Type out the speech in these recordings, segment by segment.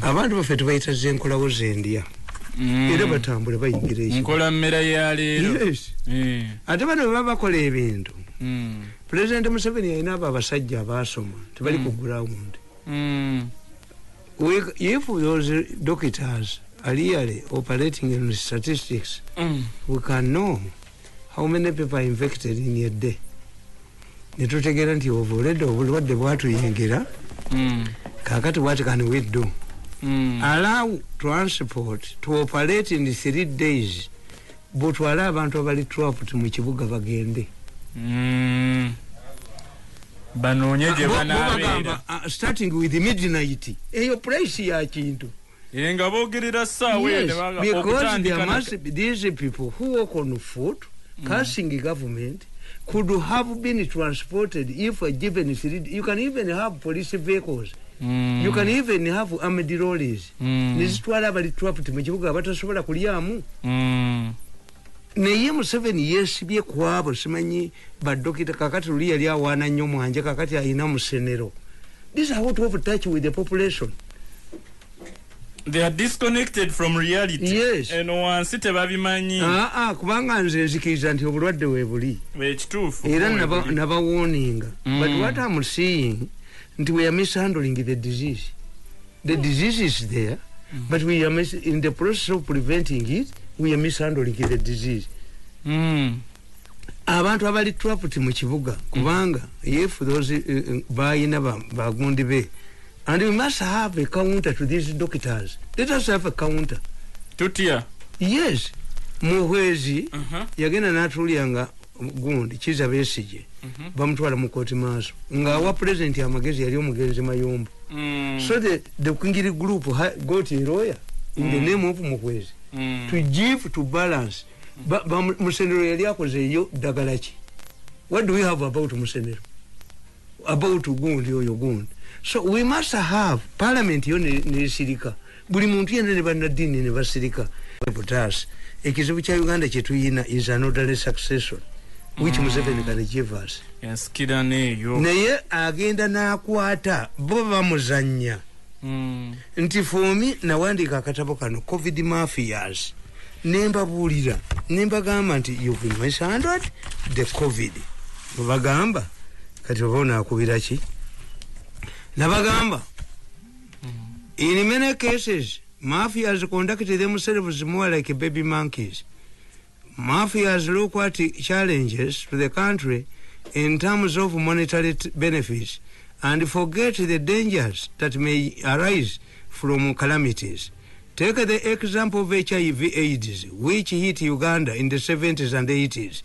abantu baffe tubayita zenkolawo zendia era batambula bayingira ekyo nkola mmera ya leero. Yes. Ate bano baba bakola ebintu. President Museveni alina abo abasajja abaasoma tebali ku ground. If those doctors are really operating in statistics, we can know how many people are infected in a day. Nitutegera nti obulwadde obulwadde bwatuyingira. Kakati what can we do? Allow transport to operate in 3 days, but wala abantu abali trapped mu kibuga bagende. Banonyeje banabeera. Starting with midnight. Eyo price ya kintu. Yenga bogerera sawe yes, because there must be these people who work on foot, cursing government, could have been transported if a given city. You can even have police vehicles. You can even have armed lorries. Nizitwala bali trapped mu kibuga batasobola kulyamu. Naye Museveni yesibye kwabo simanyi badokita kakati luli yali awana nnyo mwanje kakati ayina musenero. This is out of touch with the population. They are disconnected from reality. Yes. And wansi tebabimanyi. Kubanga nze nzikiriza nti obulwadde weebuli. Ekituufu. Era naba warning. But what I'm seeing, nti we are mishandling the disease. The disease is there, but we are in the process of preventing it, we are mishandling the disease. Abantu abali trapped mu kibuga kubanga if those bayina bagundi be. And we must have a counter to these doctors. Let us have a counter. Tutia? Yes. Muhwezi yagenda natulyanga gundi kiza besije. Bamutwala mu koti maaso. Nga wa president ya magezi yali omugenzi Mayombo. So the Kingiri group got a lawyer in the name of Muhwezi to give to balance. Musenero yali akoze yo dagalachi. What do we have about Musenero? About gundi oyo gundi. So we must have parliament yone sirika. Buli muntu yene ne banadini ne basirika. Potas. Ekizibu cha Uganda chetuyina is an orderly succession which Museveni can give us. Yes, kidane yo. Naye agenda nakwata bo bamuzanya. Nti fomi nawandika akatabo kano COVID mafias. Nemba bulira. Nemba gamba nti you've been mishandled the COVID. Bagamba kati obona akubira ki? Nabagamba. In many cases, mafias conducted themselves more like baby monkeys. Mafias look at challenges to the country in terms of monetary benefits and forget the dangers that may arise from calamities. Take the example of HIV/AIDS, which hit Uganda in the 70s and 80s.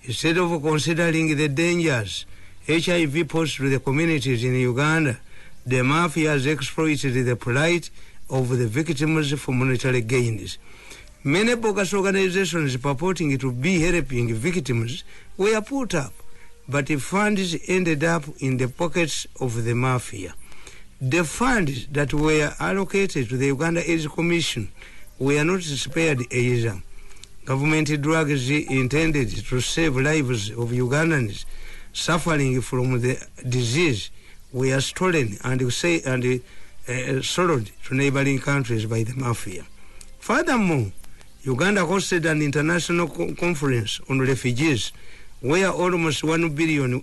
Instead of considering the dangers HIV posed to the communities in Uganda, the mafias exploited the plight of the victims for monetary gains. Many bogus organizations purporting to be helping victims were put up, but the funds ended up in the pockets of the mafia. The funds that were allocated to the Uganda AIDS Commission were not spared either. Government drugs intended to save lives of Ugandans suffering from the disease were stolen and sold to neighboring countries by the mafia. Furthermore, Uganda hosted an international conference on refugees where almost $1 billion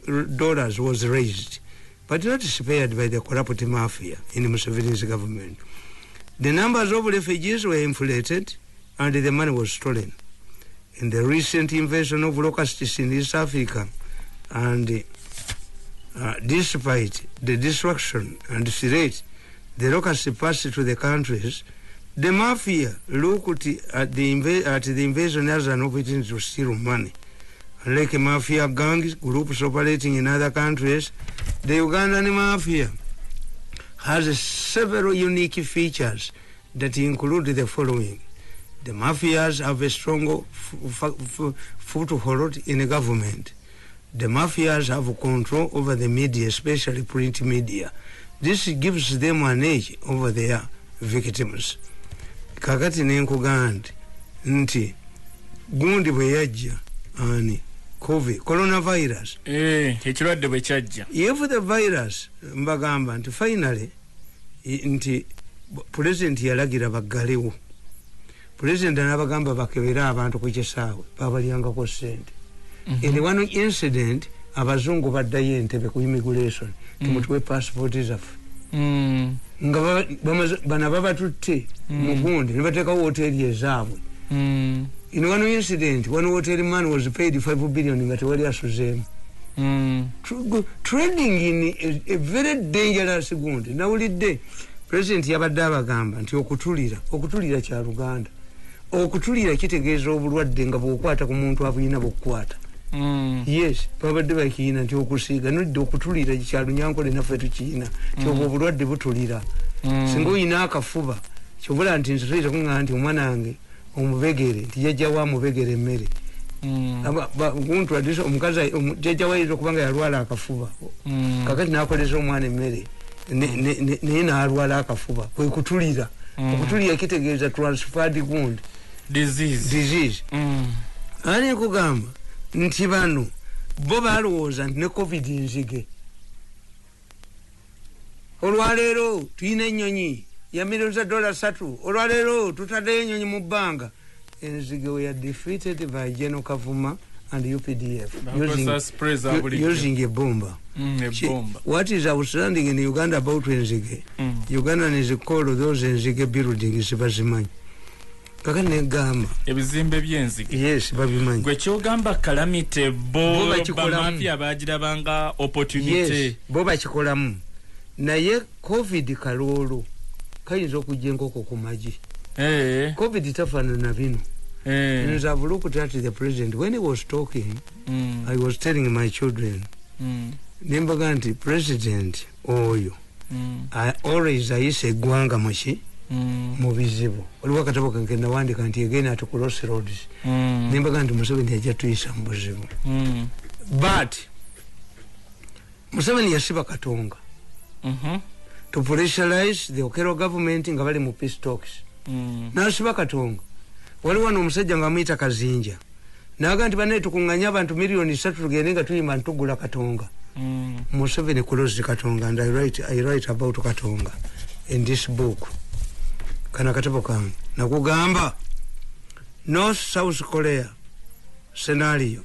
was raised, but not spared by the corrupt mafia in Museveni's government. The numbers of refugees were inflated and the money was stolen. In the recent invasion of locusts in East Africa, and despite the destruction and threat the locusts passed to the countries, the mafia looked at the invasion as an opportunity to steal money. Unlike mafia gangs, groups operating in other countries, the Ugandan mafia has several unique features that include the following. The mafias have a strong foothold in the government. The mafias have control over the media, especially print media. This gives them an edge over their victims. Kakati nenkugandi nti gundi bwe yajja ani COVID coronavirus ekirwadde bwe kyajja, if the virus mbagamba nti finally nti president yalagira baggalewo. President n'abagamba bakebera abantu ku kisaawe babalyangako ssente. In one incident abazungu baddayo Entebbe ku immigration timutuwe passport zaffe. Nga bana babatutte mugundi ne bateekawo hoteri ezaabwe. In one incident, one hotel man was paid 5 billion nga tewali asuzeemu. Trading in a very dangerous gundi. Nawulidde president yabadde abagamba nti okutulira kya Luganda. Okutulira kitegeeza obulwadde nga bw'okwata ku muntu abuyina bw'okukwata. Yes, babadde bakiina nti okusiiga nodde okutulira kya Lunyankole naffe tukiina nti obwo obulwadde butulira. Singa oyina akafuba kyobula nti nsobola kuŋŋamba nti omwana wange omubegere nti jjajja wa mubegere emmere. Muntu adisa omukazi jjajja wa yinza okubanga yalwala akafuba. Kakati n'akoleza omwana emmere naye n'alwala akafuba. Kwe kutulira. Okutulira kitegeeza transferred wound. Disease. Ani nkugamba nti bano bo balowooza nti ne covid nzige. Olwaleero tuyina ennyonyi ya millions of dollars 3. Olwaleero tutaddeyo ennyonyi mu bbanga. Enzige were defeated by General Kavuma and UPDF using a bomber. What is outstanding in Uganda about Enzige? Ugandans call those Enzige buildings bazimanyi. Kakati negamba ebizimbe by'enzige. Yes, babimanyi. Gwe kyogamba calamity bo bamafia bagirabanga opportunity. Yes, bo bakikolamu. Naye covid kaloolo kayinza okujja enkoko ku magi. Covid tafaanana bino. And I've looked at the president when he was talking. I was telling my children, nembaga nti president oyo always ayise eggwanga muki mu bizibu. Waliwo akatabo kange nawandika nti again at crossroads. Nembaga nti Museveni ajja tuyisa mu buzibu. But Museveni yasiba Katonga to pressurize the Okello government nga bali mu peace talks. Nasiba Katonga. Waliwo wano omusajja nga amuyita Kazinja. Naga nti bane tukunganya abantu million 3 tugende nga tuyimba ntugula Katonga. Museveni closed Katonga, and I write about Katonga in this book. Kana katabo kange nakugamba North South Korea scenario.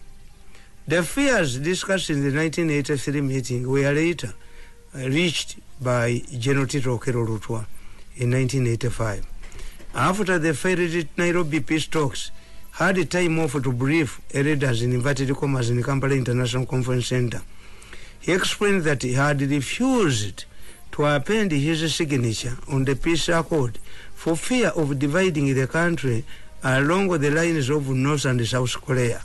The fears discussed in the 1983 meeting were later reached by General Tito Okello Lutwa in 1985. After the failed Nairobi peace talks had time off to brief leaders in inverted commas in Kampala International Conference Center, he explained that he had refused to append his signature on the peace accord for fear of dividing the country along the lines of North and South Korea.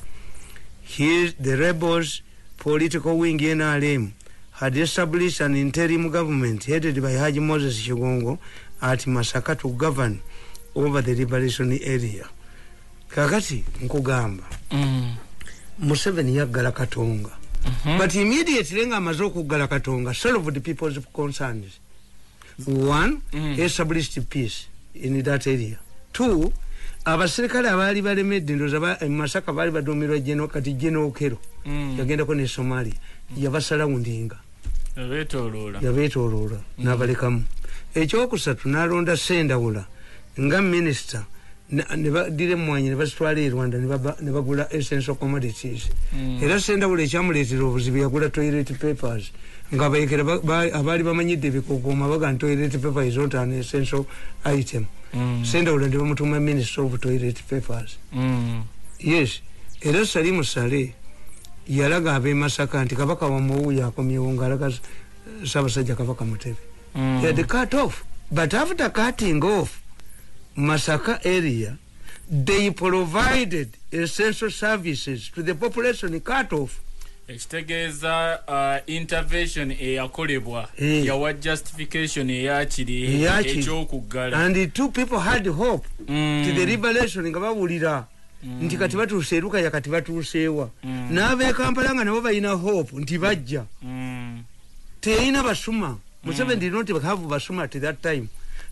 The rebels' political wing NRM had established an interim government headed by Haji Moses Chigongo at Masaka to govern over the liberation area. Kakati nkugamba Museveni yaggala Katonga. But immediately nga amaze okuggala Katonga solved the people's concerns. One, established peace in that area. Two, abaserikale abaali balemedde ndoza Masaka baali baduumirwa kati General Okello yagendako ne Somalia yabasalawundinga yabeetooloola n'abalekamu. Ekyokusatu n'alonda Sendawula nga minister ne badire mwanyi ne basitwala e Rwanda ne bagula essential commodities. Era Sendawula ekyamuleetera obuzibu yagula toilet papers nga bayekera abaali bamanyidde bikogoma baga toilet paper is not an essential item. Sendawula ne bamutuma minister of toilet papers. Yes, era Salimu Sale yalaga abe Masaka nti kabaka wa Mowuya akomyewo ngalaga Ssaabasajja Kabaka Mutebi. They had cut off, but after cutting off Masaka area, they provided essential services to the population cut off. Ekitegeeza intervention eyakolebwa yawa justification eyakiri ekyokuggala. And the two people had hope to the liberation nga bawulira nti kati batuuse eruka ya kati batuuseewa. N'ab'e Kampala nga nabo balina hope nti bajja. Teyina basuma. Museveni did not have basuma at that time.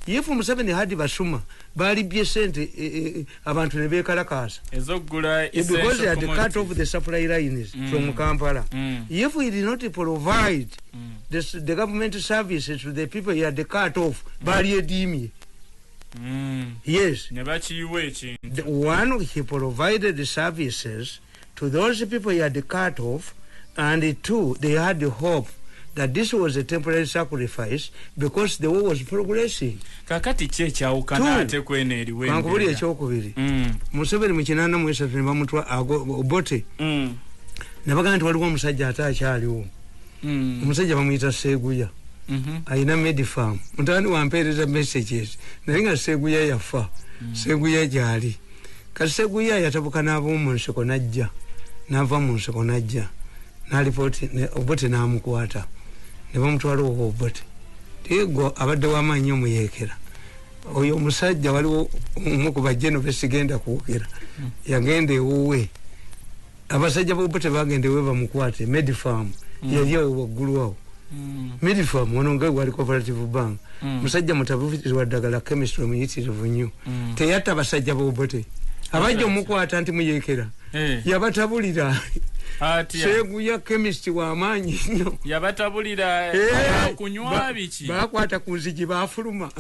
If Museveni had basuma bali sente abantu ne bekalakasa because they had cut off the supply lines from Kampala. If we did not provide the government services to the people he had cut off bali edimi. Yes, one, he provided the services to those people he had cut off, and two, they had the hope that this was a temporary sacrifice because the war was progressing. Kakati checha ukana ate kwene eliwe Mankubuli ya chokubili Museveni mchinana mwesa tunimba mtu obote Nabaga nantu walikuwa msajja hata achali uo Msajja pamuita Seguya aina Medifarm mtani wampereza messages nalinga Seguya yafa Seguya jali kasi Seguya yatabuka nabo munseko najja nava munseko najja na ripoti obote na amukuwata Neba mtwalo obote Tego abadde wamanyi omuyekera oyo musajja waliwo umukuba jeno besigenda kuwukira yagende uwe abasajja bobote bagende uwe bamukwate Medifarm yaliyo waggulu awo Medifarm wanonga wali cooperative bank musajja mutabufizi wadagala chemistry omuyitirivu nnyo teyatta abasajja bobote abajja omukwata nti muyekera yabatabulira Seguya chemist wa manyi nnyo yabatabulira kunywa biki bakwata kunzigi bafuluma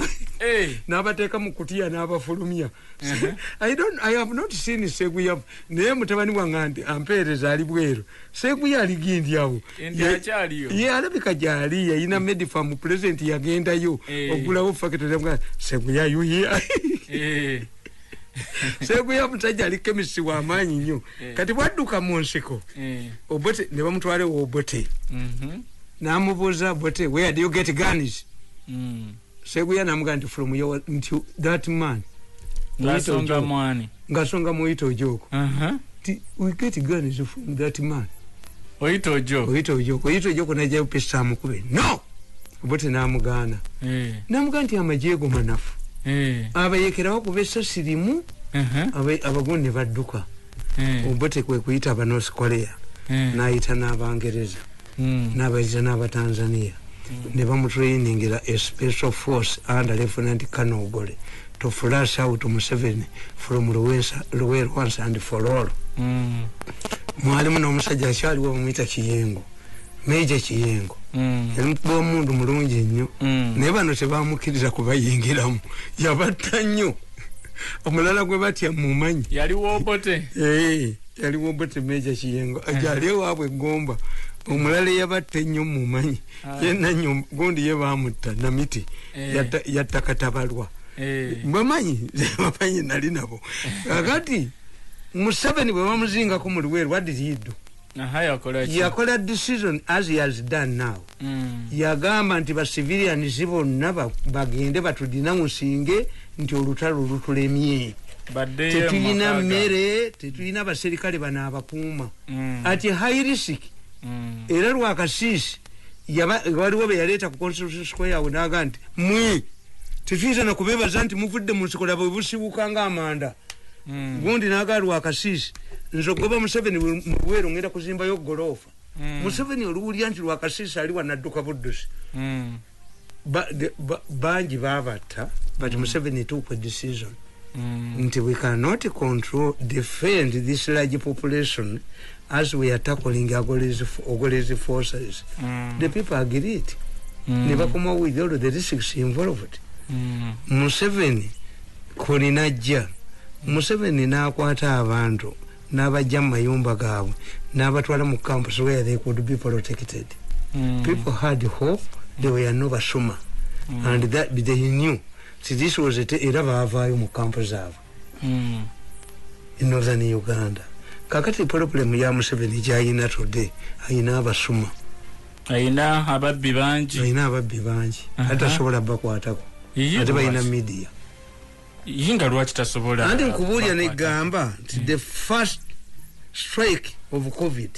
nabateeka mu kutiya n'abafulumya I have not seen Seguya naye mutabani wange ampeereza ali bweru Seguya aligindi awo ye alabika gyali yayina Medifarm president yagendayo ogulawo factory Seguya you here Seguya mtajja ali chemist wa manyi nnyo kati bwadduka mu nsiko obote ne bamutwale obote namubuuza bote where do you get guns Seguya namuga nti from your into that man ngasonga muito joko we get guns from that man oito joko naja upesa mukube no obote namugana namuga nti amajego manafu abayekeraho kubesa sirimu abagonne badduka obote kwe kuyita aba North Korea naayita n'abangereza n'abayita n'abatanzania ne bamutrainingira a special force under Lieutenant Colonel Ogole to flush out Museveni from Luweero once and for all. Mwalimu n'omusajja akyaliwo bamuyita Kiyengo Major Kiyengo yamukuba omundu mulungi nnyo naye bano tebamukkiriza kubayingiramu yabatta nnyo omulala gwe batya mumanyi yaliwo obote Major Kiyengo ajali ewaabwe Gomba omulala yabatta nnyo mumanyi yenna nnyo gundi ye bamutta namiti yatta Katabalwa bamanyi nali nabo kakati Museveni bwe bamuzingako mu Luweero what did he do? Yakola decision as he has done now. Yagamba nti ba civilians bonna bagende batudina musinge nti olutalo lutulemye. Tetulina mmere, tetulina baserikale bana abakuuma. Ati high risk. Era lwakasisi waliwo be yaleeta ku Constitution Square awo n'aga nti tetuyinza na kubeebaza nti muvudde mu nsiko bwe busibuka ng'amanda. Gundi n'aga lwakasisi nzogoba Museveni mu Luweero ngenda kuzimbayo golofa Museveni oluwulira nti lwakasisi ali wanadduka buddusi bangi babatta but Museveni took a decision nti we cannot defend this large population as we are tackling Ogolese forces. The people agreed ne bakoma with all the risks involved. Museveni kolinajja Museveni n'akwata abantu n'abajja mu mayumba gaabwe n'abatwala mu campus where they could be protected. People had hope, they were no basuma and that they knew this was era baavaayo mu campus zaabwe in northern Uganda. Kakati problem ya Museveni gy'ayina today ayina abasuma ayina ababbi bangi atasobola bakwatako ate bayina media yinga lwaki tasobola andi nkubuulya negamba the first strike of COVID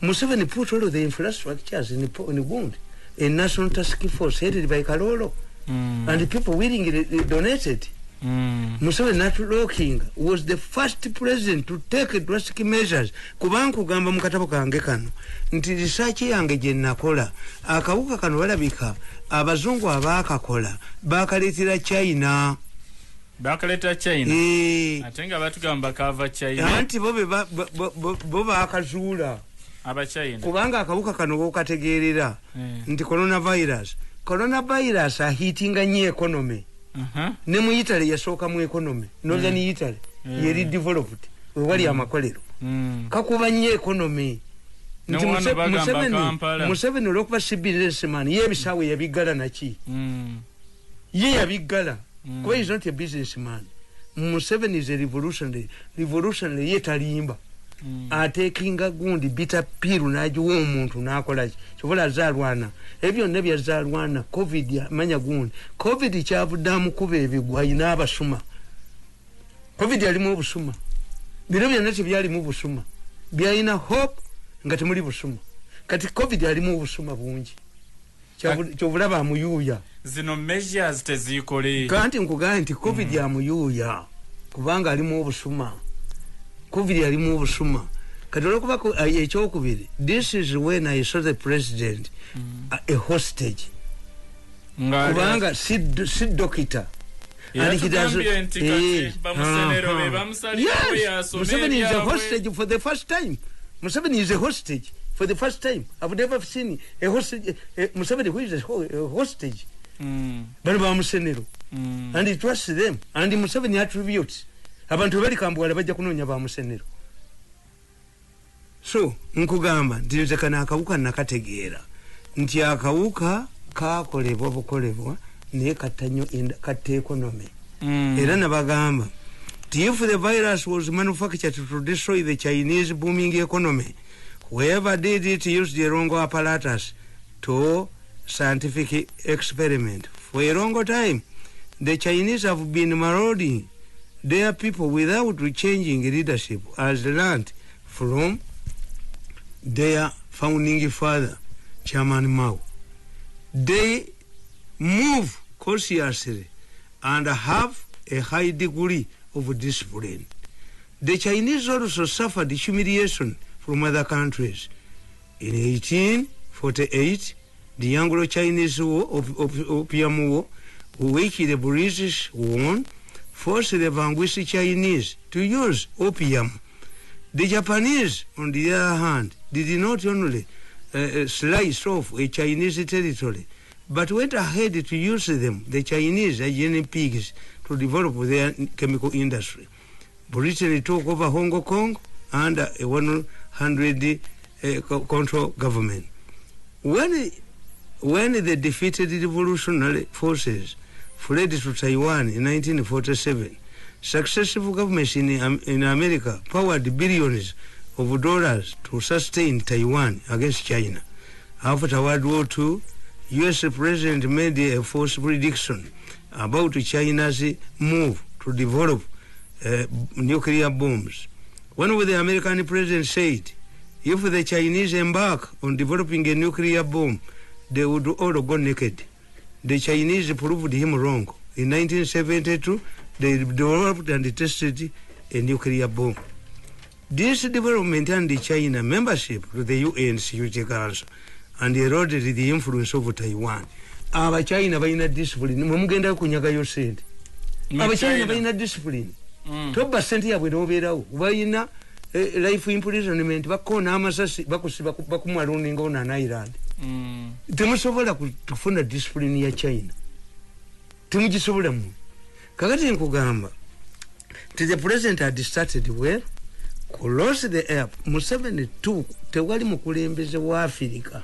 Museveni put all of the infrastructures in Uganda, a national task force headed by Kalolo and people willingly donated Museveni Natulokinga was the first president to take drastic measures. Kubanga kugamba mu katabo kange kano nti research yange gye nakola akawuka kano walabika abazungu abakakola bakaleetera China. Bakaleta China. Atenga batugamba kava China. Anti bo bakazuula aba China. Kubanga akawuka kano okategeerera nti coronavirus ahitinga nnyo economy. Ne mu Italy yasooka mu economy. Northern Italy yeri developed. Wali amakolero. Kakuba nnyo economy. Nti Museveni olwokuba si businessman ye ebisaawe yabiggala naki. Ye yabiggala. Kuba is not a businessman. Museveni is a revolutionary ye talimba. Atekinga gundi bita piru nagiwa omuntu nakola kyobola zaalwana ebyo ne byazaalwana covid ya manya gundi covid kyavuddamu kuba ebigwa ina abasuma covid yali mu busuma biro byonna byali mu busuma byalina hope nga temuli busuma kati covid yali mu busuma bungi kyobulaba muyuya zino measures tezikole kanti nkugamba nti covid ya muyuya kubanga ali mu busuma COVID yali mu busuma katolo kuba ekyokubiri. This is when I saw the president a hostage. Kubanga si dokita. And he does yes, Museveni is a hostage for the first time. Museveni is a hostage for the first time. I've never seen a hostage. Museveni who is a hostage. But Musenero. And he trusts them. And Museveni attributes. Abantu bali kambwala bajja kunonya ba Musenero. So nkugamba nti kana akawuka nakategeera nti akawuka kakolebwa bukolebwa ne katanyo kate economy. Era nabagamba if the virus was manufactured to destroy the Chinese booming economy, whoever did it used the wrong apparatus to scientific experiment. For a long time, the Chinese have been marauding their people without changing leadership as learned from their founding father, Chairman Mao. They move cautiously and have a high degree of discipline. The Chinese also suffered humiliation from other countries. In 1848, the Anglo-Chinese War of Opium War, which the British won, forced the vanquished Chinese to use opium. The Japanese, on the other hand, did not only slice off a Chinese territory, but went ahead to use them, the Chinese as guinea pigs, to develop their chemical industry. Britain took over Hong Kong under a 100 control government. When the defeated revolutionary forces fled to Taiwan in 1947, successive governments in America poured billions of dollars to sustain Taiwan against China. After World War II, U.S. President made a false prediction about China's move to develop nuclear bombs. One of the American presidents said, if the Chinese embark on developing a nuclear bomb, they would all go naked. The Chinese proved him wrong. In 1972, they developed and tested a nuclear bomb. This development and China membership to the UN Security Council and eroded the influence of Taiwan. Aba China baina discipline. Mumugenda kunyaga yo sente. Aba China baina discipline. Toba sente yabwe nobeerawo. Baina life imprisonment bakona amasasi bakusiba bakumwalundi ngona na Ireland. Temusobola kufuna discipline ya China. Temugisobola mu. Kakati nkugamba. The president had started well. Close the air. Museveni tu tewali mukulembeze wa Afrika.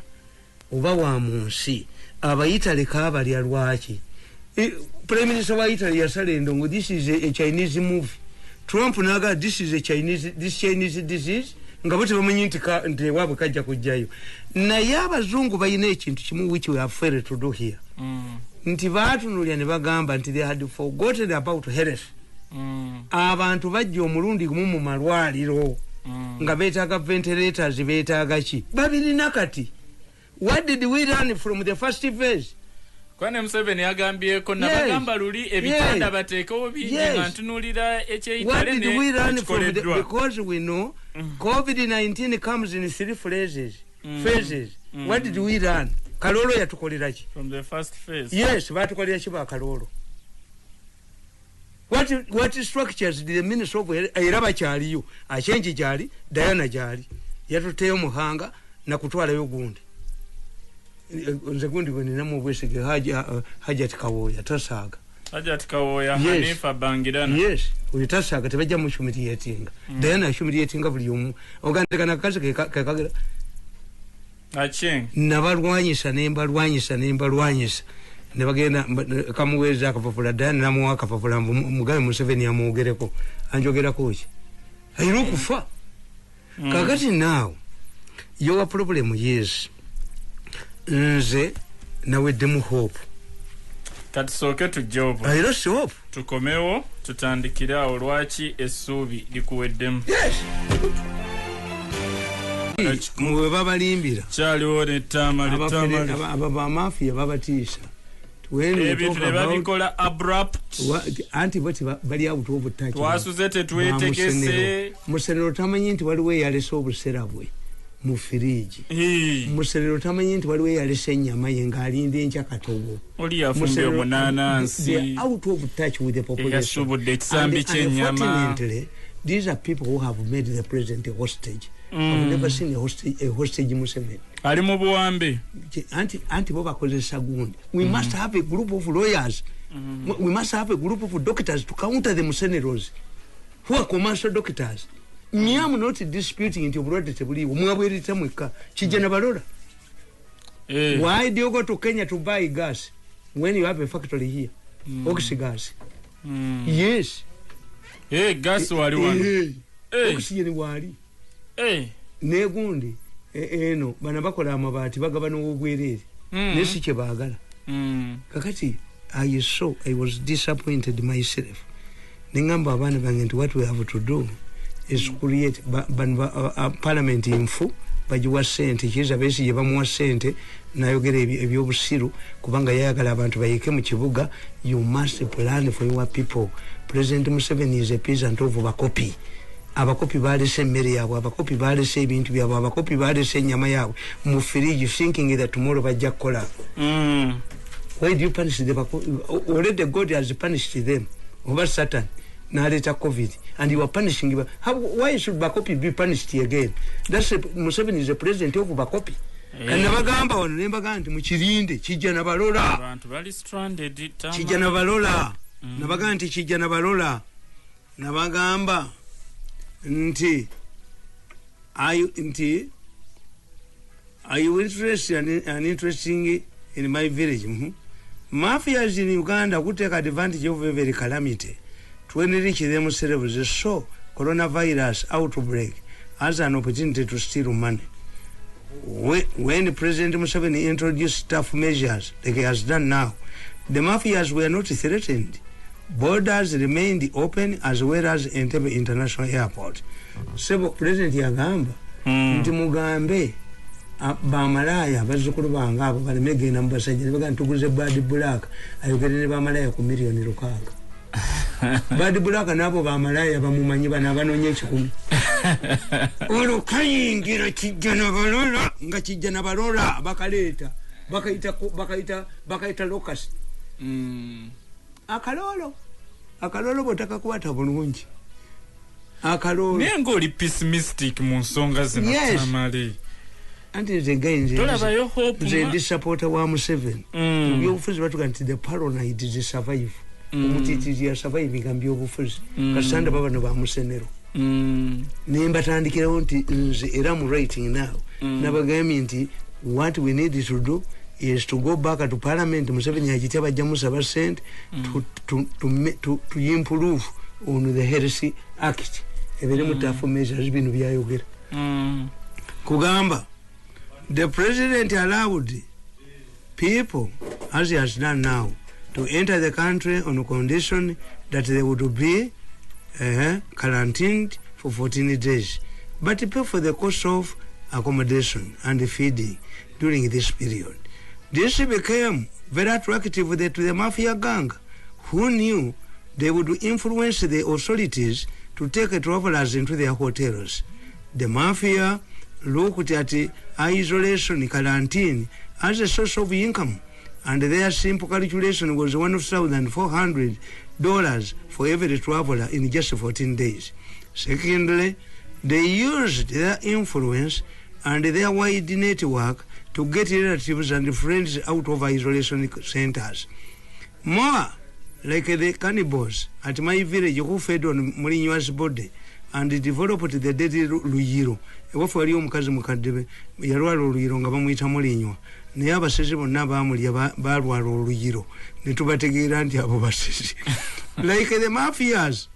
Oba wa munsi. Abayitale kabali alwaki. Prime Minister wa Italy yasale ndongo, this is a Chinese movie. Trump naga this is a Chinese disease. Ngabote bamanyi nti wabwe kajja kujjayo. Na y'abazungu bayina ekintu kimu which we have failed to do here. Nti baatunulya ne bagamba nti they had forgotten about health. Abantu bajja omulundi gumu mu malwaliro nga beetaaga ventilators beetaaga ki babirina kati. What did we learn from the first phase? Kwane Museveni yagambyeko nabagamba luli ebitanda bateekewo bingi nga ntunulira ekyeyitale ne ekikoleddwa. Because we know COVID-19 comes in 3 phases. What did we run? Kalolo yatukolera ki? From the first phase. Yes, batukolera ki ba Kalolo? What structures did the Minister of Iraba Chaliyo? A change Jali, Diana Jali. Yatuteyo muhanga na kutwalayo gundi. Nzegundi when namu bwesige Hajat Kawoya tasaga. Hajat Kawoya Hanifa Bangirana. Yes, uyitasaga tebajja mu humiliating. Diana humiliating buli omu. Ogandekana kazi kakagira. Acheng. Nabalwanyisa nembalwanyisa. Nebagenda kamuweza akapapula Diana namu akapapula Mugabe Museveni amugereko. Anjogerako ki? Ayiro kufa. Kakati now your problem is nze naweddemu hope. Katusoke tujobu. I lost hope. Tukomewo tutandikira olwaki essuubi likuweddemu. Yes. Mwe babalimbira. Kyaliwo ne Tamale. Aba mafia babatiisa. Ebintu ne babikola abrupt. Anti bati bali out of touch. Twasuze tetwetegese. Musenero tamanyi nti waliwo eyalese obusera bwe mu firiji. Musenero tamanyi nti waliwo eyalese ennyama ye ng'alinda enkya katobo. Oli yafumbye omunaanansi. They are out of touch with the population. Yasubudde ekisambi ky'ennyama. Unfortunately, these are people who have made the president a hostage. I've never seen a hostage Museveni. Ali mu buwambe. Anti bo bakozesa gundi. We must have a group of lawyers. We must have a group of doctors to counter the Museneros who are commercial doctors. I am not disputing into blood table. Why do you go to Kenya to buy gas when you have a factory here? Oxy gas. Yes. Hey, gas wali wano. Oxygen wali. Negundi eno bana bakola amabaati bagaba n'obwerere nesi kye baagala. Kakati I was disappointed myself. Ningamba abaana bange nti what we have to do is create parliament infu bajiwa sente kiza besi je bamuwa sente nayogera ebyobusiru kubanga yayagala abantu bayike mu kibuga. You must plan for your people. President Museveni is a peasant of bakopi. Abakopi balese mmere yaabwe, abakopi balese ebintu byabwe, abakopi balese ennyama yaabwe mu firiji thinking that tomorrow bajja kukola. Why do you punish the bakopi? Already God has punished them over Satan. Naleta COVID and you are punishing them. Why should bakopi be punished again? That's Museveni is the president of bakopi. And nabagamba wano nembaga nti mukirinde kijja na balola. Abantu bali stranded. Kijja na balola. Nabaga nti kijja na balola. Nabagamba nti are you interested and interesting in my village? Mafias in Uganda could take advantage of every calamity to enrich themselves. So coronavirus outbreak as an opportunity to steal money. When President Museveni introduced tough measures like he has done now, the mafias were not threatened. Borders remained open as well as Entebbe International Airport. Sebo President yagamba nti mugambe bamalaya bazzukulu bange abo balemegenda mu basajja ne bagamba tuguze Bad Black ayogere ne bamalaya ku miliyoni 600. Bad Black nabo bamalaya bamumanyi bana banonye 10. Olwo kayingira kijja na balola nga kijja na balola bakaleeta bakaita locust. Akalolo botaka kuwata bulungi. Akalolo. Nengo oli pessimistic mu nsonga zino Tamale. Anti the guy in tolabayo hope. The supporter wa Museveni. Byobufuzi batuga nti the paranoid is survive. Omutiti ya survive ngambyo obufuzi. Kasanda baba no ba Musenero. Nemba tandikirawo nti nze era mu writing now. Nabagambye nti what we need to do is to go back to parliament. Museveni ajiti abajamusa ba sent to improve on the heresy act. Ebere mutafu measures binu byayogera. Kugamba the president allowed people, as he has done now, to enter the country on condition that they would be quarantined for 14 days, but pay for the cost of accommodation and feeding during this period. This became very attractive to the mafia gang, who knew they would influence the authorities to take travelers into their hotels. The mafia looked at isolation quarantine as a source of income, and their simple calculation was $1,400 for every traveler in just 14 days. Secondly, they used their influence and their wide network to get relatives and friends out of isolation centers. More like the cannibals at my village who fed on Mourinho's body and developed the deadly Luyiro. Ewafu wali omukazi mukadde yalwala oluyiro nga bamuyita Mourinho. Naye abasezi bonna baamulya balwala oluyiro. Ne tubategeera nti abo basezi. Like the mafias,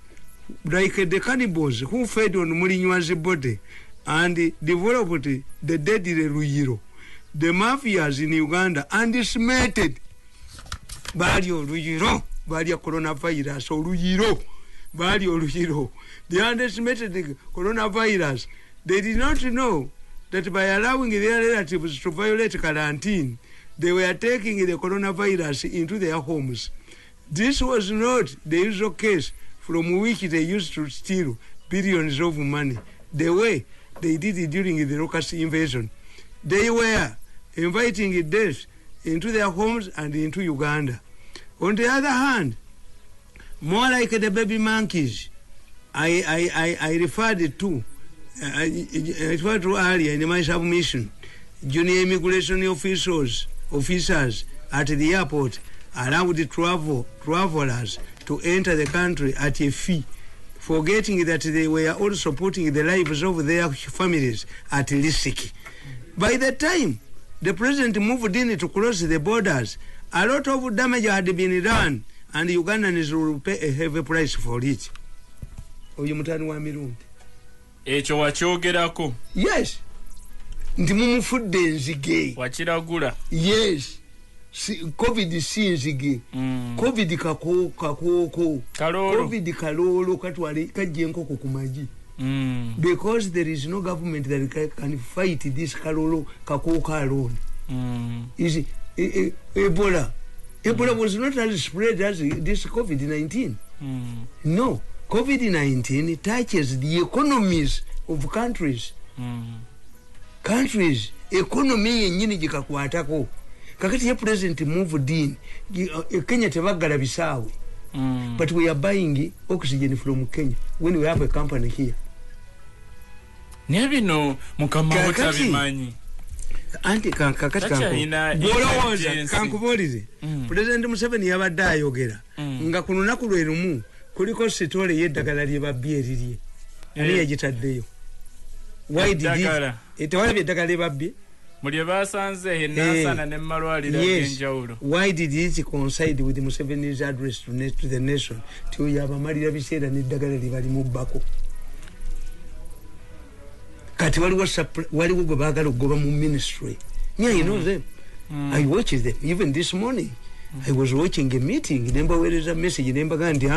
like the cannibals who fed on Mourinho's body and developed the deadly Luyiro. The mafias in Uganda underestimated bali oluyiro, bali coronavirus oluyiro, bali oluyiro. They underestimated the coronavirus. They did not know that by allowing their relatives to violate quarantine, they were taking the coronavirus into their homes. This was not the usual case from which they used to steal billions of money, the way they did it during the locust invasion. They were inviting death into their homes and into Uganda. On the other hand, more like the baby monkeys I referred to earlier in my submission, junior immigration officers at the airport allowed travelers to enter the country at a fee, forgetting that they were also putting the lives of their families at risk. By the time the president moved in to close the borders, a lot of damage had been done, and Ugandans will pay a heavy price for it. Oyo mutani wa Mirundi. Echo wachyogerako. Yes. Ndi mumufudde enzige. Wachiragula. Yes. COVID si nzige. COVID kakooko. Kalolo. COVID kalolo katwale kajje enkoko ku magi. Because there is no government that can fight this kalolo kakooko alone. Is Ebola. Ebola was not as spread as this COVID-19. No. COVID-19 touches the economies of countries. Countries, economy yenyini jikakwatako. Kakati ya president moved in, Kenya tebagala bisawe. But we are buying oxygen from Kenya when we have a company here. Nebino mukamabuta bimanyi. Anti kakati kankubolize. President Museveni yabadde ayogera. Nga ku lunaku lwe lumu kuliko sitole yeddagala lye babbi eririe. Ani yagitaddeyo? Why did it wali eddagala lye babbi? Mulye basanze henasana ne malwalira genjawulo. Why did it coincide with Museveni's address to the nation? To yabamalira biseera n'eddagala lye bali mu bbako. Kati waliwo gwe baagala okugoba mu ministry. Yeah, you know them. I watched them even this morning. I was watching a meeting. Nemba wereza message nemba gandi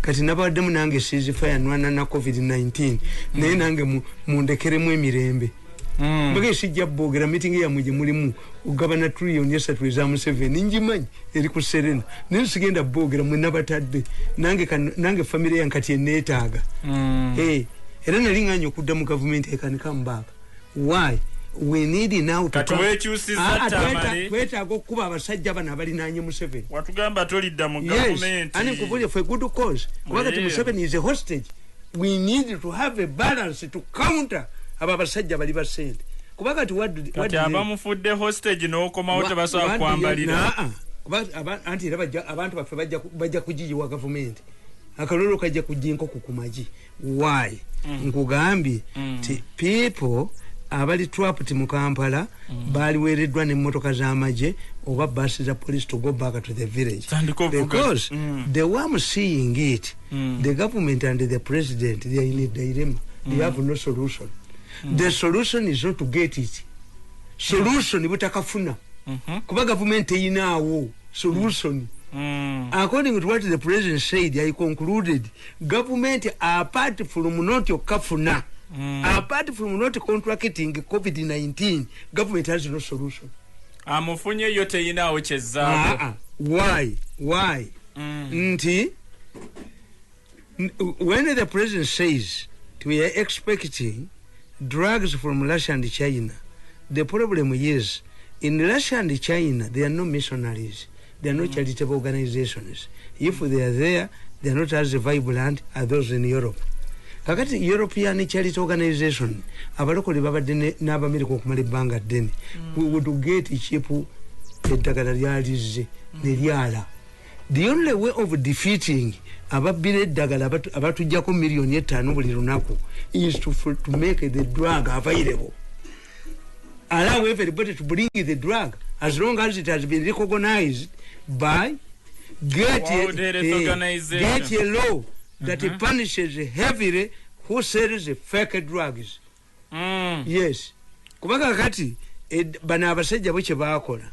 kati nabaddemu nange ceasefire nwana na COVID-19 naye nange mundekeremu emirembe. Mbage sijja bogera meeting ya muje mulimu ugabana trillion yesatu za Museveni njimanyi eri ku Serena nensigenda bogera mwe nabatadde nange family yankati enetaaga. Era nalinganyo kudda mu government I can come back. Why? We need now to twetaaga okuba abasajja bana balinanye Museveni. Watugamba tolidda mu government. Yes, and for a good cause. Wakati Museveni is a hostage. We need to have a balance to counter abasajja bali basente. Kubanga what abamufudde hostage n'okomawo tebasobola kwambalira. Anti abantu baffe bajja kujiyiwa government. Akalolo kajja kujinko kukumaji. Why? Nkugambye people abali trapped mu Kampala bali wereddwa n'emmotoka z'amagye oba buses za police to go back to the village. Because the way I'm seeing it, the government and the president, they are in a dilemma. They have no solution. The solution is not to get it. Solution butakafuna. Kuba government eyinaawo solution. According to what the president said, I concluded government apart from not your kafuna. Apart from not contracting COVID-19, government has no solution. amufunye yo teyinawo kyezzaako. Why? Nti when the president says we are expecting drugs from Russia and China, the problem is in Russia and China there are no missionaries, there are no charitable organizations. If they are there, they are not as vibrant as those in Europe. Kakati European charity organization abalokole babadde n'Abamerika okumala ebbanga ddene we would get cheap eddagala lyalize ne lyala. The only way of defeating ababbira eddagala abatujjako million 5 buli lunaku is to make the drug available. Allow everybody to bring the drug as long as it has been recognized by get a law that punishes heavily who sells fake drugs. Yes. Kubanga kati bana abasajja bwe kye baakola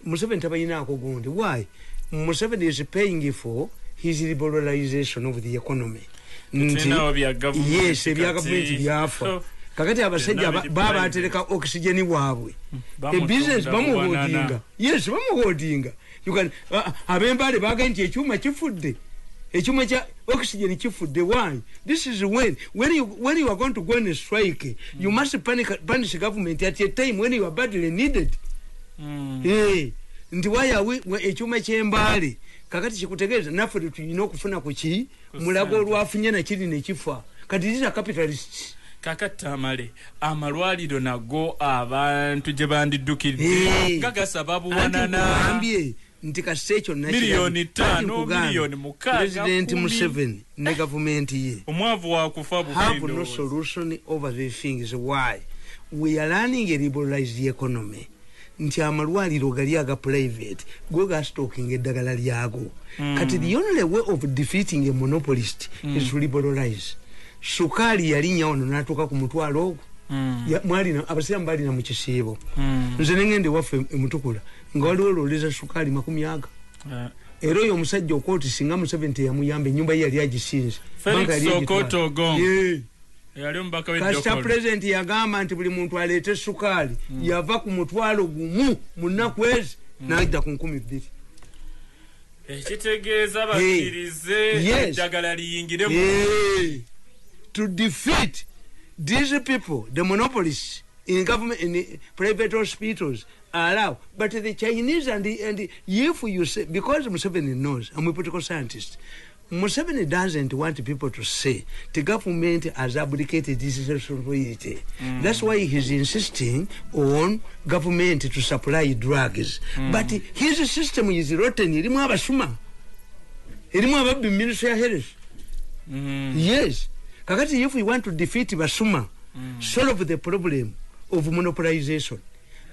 Museveni tabayinaako gundi. Why? Museveni is paying for his liberalization of the economy. Yes, ebya government byafa. Kakati abasajja baba atereka oxygen waabwe. A business bamuhodinga. Yes, bamuhodinga. You can abembale baga nti ekyuma kifudde. Ekyuma kya oxygen kifudde. Why? This is when you are going to go on a strike, you must punish government at a time when you are badly needed. Hey, nti why are we ekyuma kyembale kakati kikutegeeza naffe tulina okufuna ku ki mulago olwafunye na kiri ne kifa kati these are capitalists. Kakati Tamale amalwaliro nago abantu gye bandiddukidde gagasaba buwanana nti kasecho milioni 5 milioni 6 President Museveni ne government ye omwavu wa kufa bukindo have no solution over the things. Why? We are running a liberalized economy. Nti amalwaliro gali aga private go ga stocking eddagala lyago. Kati the only way of defeating a monopolist is to liberalize. Sukali yalinya ono natuka ku mutwalo ogwo mwali na abasira mbali na mukisibo nze ngende wafe emutukula nga waliwo loleza sukali 10 ero yo musajja okoti singa mu 70 yamuyambe nyumba ye yali agisinze Felix Sokoto Gong yali mbaka we Kasta president yagamba nti buli muntu alete sukali yava ku mutwalo gumu munakwezi najja ku 12. Ekitegeeza bakirize eddagala liyingire to defeat these people, the monopolists in government, in private hospitals, allow. But the Chinese and if you say, because Museveni knows, I'm a political scientist, Museveni doesn't want people to say the government has abdicated this responsibility. That's why he's insisting on government to supply drugs. But his system is rotten. Irimu abasuma. Irimu ababbi Ministry of Health. Yes. Kakati if we want to defeat Basuma, solve the problem of monopolization,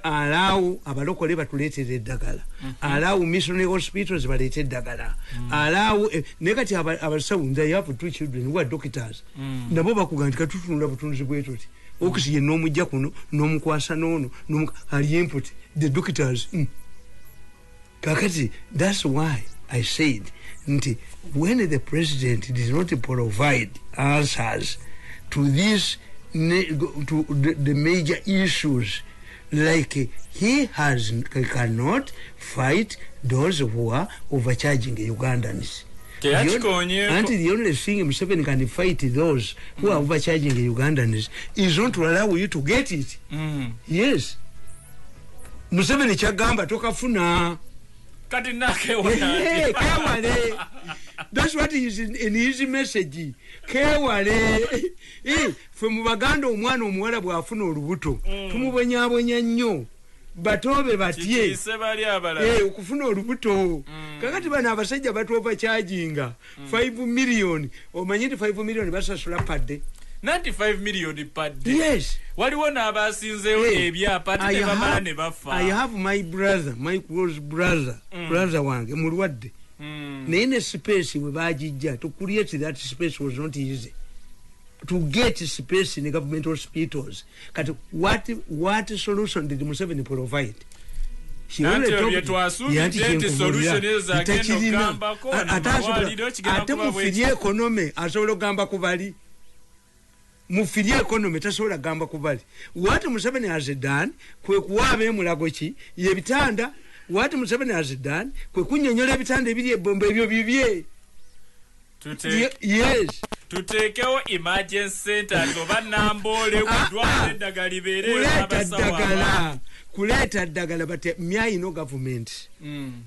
allow abalokole batuleetera eddagala, allow missionary hospitals baleete eddagala, allow negati abasawo they have 2 children who are doctors, nabo bakugamba nti katutunula butunzi bwetu ti oxygen n'omujja kuno n'omukwasa n'ono ali input the doctors. Kakati that's why I said nti when the president did not provide answers to this to the major issues, like he cannot fight those who are overcharging Ugandans. And the only thing Museveni can fight those who are overcharging Ugandans is not to allow you to get it. Yes. Museveni chagamba tokafuna. Kewale. That's what is in his message. Kewale. From Baganda omwana omuwala bwafuna olubuto. Tumubonyabonya nnyo. Batobe batye. Okufuna olubuto. Kakati bana abasajja batoba charginga 5 million. Omanyi 5 million basasula padde. 95 million per day. Yes. Waliwo n'abasinzeewo ebyapa ne bamala ne bafa. I have my brother, my close brother, brother wange mulwadde. Naye ne space we bagijja to create that space was not easy. To get space in the government hospitals. But what solution did Museveni provide? She only solution is again ate mufirie economy asobola okugamba ku bali. mufiria economy tasobola gamba kubali. What Museveni has done kwe kuwabe mulago ki yebitanda. What Museveni has done kwe kunyonyola ebitanda ebiri ebombe ebyo bibye. Yes. Tutekewo emergency centers oba nambole kudwala eddagala libeere abasawa. Kuleta ddagala but myai no government.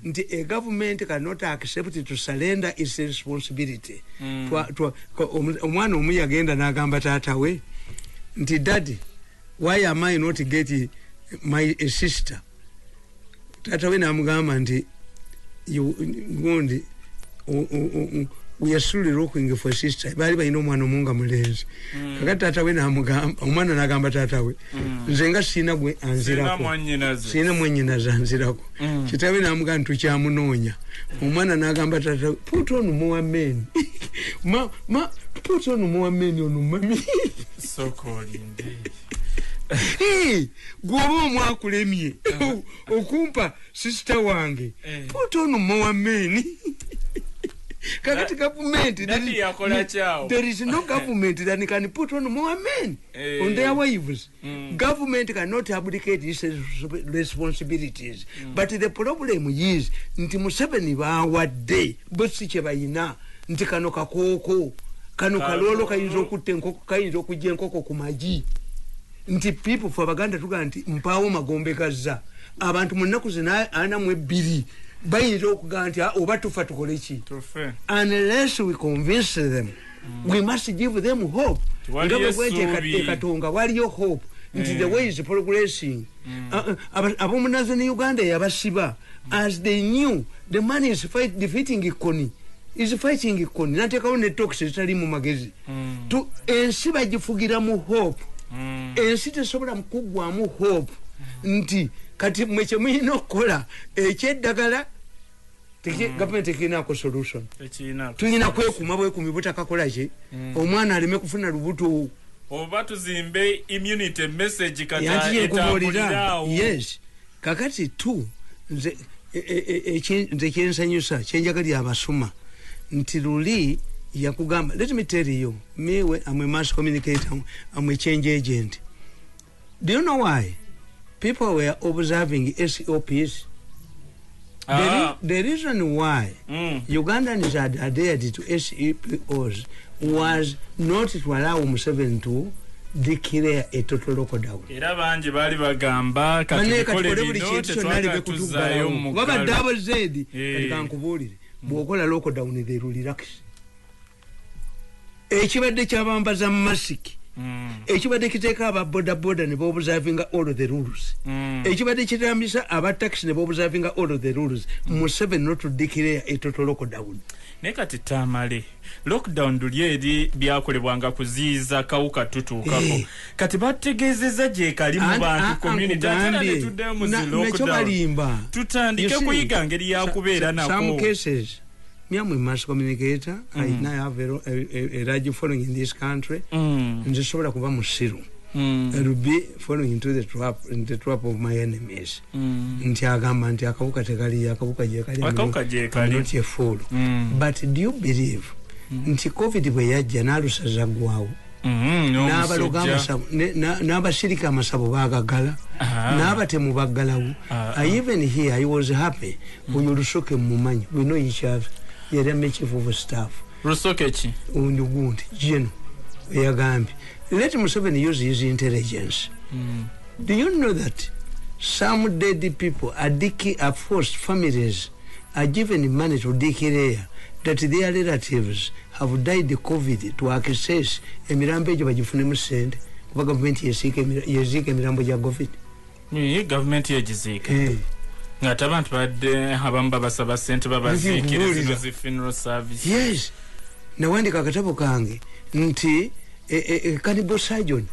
Nti a government cannot accept to surrender its responsibility. Omwana omu yagenda n'agamba taata we nti daddy why am I not getting my sister? Taata we n'amugamba nti we are still looking for a sister. Bali balina omwana omunga mulenzi. Kakati taata we n'amugamba omwana n'agamba taata we nze nga sina gwe anzirako. Sina mwennyinaze anzirako. Kitaawe n'amugamba tukyamunoonya. Omwana n'agamba taata put on more men. Put on more men on mami. So cold indeed. Gwoba omwakulemye okumpa sister wange. Put on more men. Kakati government there is no government that can put on more men on their wives. Government cannot abdicate its responsibilities. But the problem is nti Museveni bawadde bosi kye bayina nti kano kakooko kano kalolo kayinza okutte enkoko kayinza okujja enkoko ku magi nti people for Baganda tuga nti mpaawo magombe gazza abantu mu nnaku zina ana mu ebbiri bayinza okuga nti oba tufa tukole ki unless we convince them we must give them hope. Katonga waliyo hope nti the way is progressing. Abomunazo ne Uganda yabasiba as they knew the man is defeating Ikoni is fighting Ikoni natekawo ne talks etali mu magezi to ensi bagifugira mu hope. Ensi tesobola mukugwamu hope nti kati mweche mwino kola ekyeddagala government ekinako solution tulina kwekuma bwekumi butakakola ki omwana aleme kufuna lubuto oba tuzimbe immunity message kati etambulira. Yes kakati tu nze kyensanyusa kyenjagali abasuma nti luli yakugamba let me tell you mewe I'm a mass communicator, I'm a change agent. Do you know why people were observing SOPs? The reason why Ugandans had adhered to SEPOs was not to allow Museveni to declare a total lockdown. Era banji bali bagamba katukole bino tetwaka tuzayo mu baba double Z katika nkubulire bwokola lockdown they will relax. Ekibadde kyabambaza masiki ekibadde kiteeka aba boda ne observing all of the rules. Ekibadde kitambisa aba taxi ne observing all of the rules. Museveni not to declare a total lockdown. Ne kati Tamale lockdown dulyeri byakolebwanga kuziiza kawuka tutuukako kati bategeezeza gye kali mu bantu community atera ne tuddeyo mu lockdown tutandike kuyiga ngeri yakubeera nako. Some cases I'm a mass communicator. I now have a large following in this country. And just sort of musiru. I will be following into the trap of my enemies. Ntiagamba nti akawuka tekali akawuka jekali not a fool. But do you believe nti COVID bwe yajja n'alusaza gwawo n'abasirika amasabo bagagala n'abatemu baggalawo. Even here I was happy when you Rusoke mumanyi we know each other. Yera chief of staff Rusoke chi Unyugundi Jeno Yagambi. Let Museveni use his intelligence. Do you know that some dead people are forced families are given money to declare that their relatives have died of COVID to access emirambo egyo bagifunemu ssente kuba government yeziika emirambo gya COVID. Government yegiziika ng'ate abantu badde abamu babasaba ssente babaziikire zino zi funeral service. Yes nawandika akatabo kange nti cannibal surgeon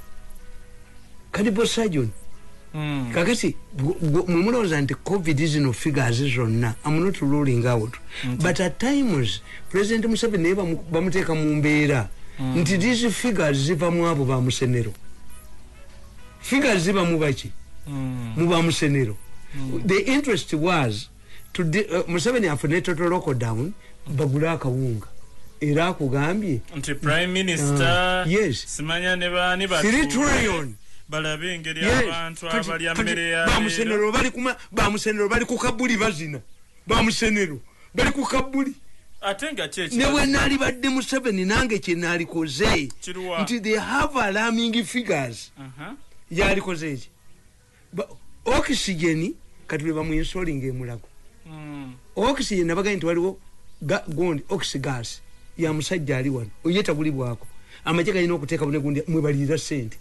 kakati mumulowooza nti COVID zino figures zonna I'm not ruling out but at times President Museveni naye bamuteeka mu mbeera nti these figures ziva mu abo ba musenero figures ziva mu baki mu ba musenero. The interest was to Museveni afune total lockdown bagula akawunga era akugambye nti prime minister yes simanya ne bani batu 3 trillion balabe engeri abantu abali mmere ya bamusenero bali ku kabuli bazina bamusenero bali ku kabuli atenga chechi ne wenali badde mu 7 nange kinali koze nti they have alarming figures yali koze echi oxygen katule bamu installing emulago oxygen nabaga nti waliwo gondi oxygas ya musajja ali wano oyeta buli bwako amajega ino okuteeka bune gundi mwebalira sente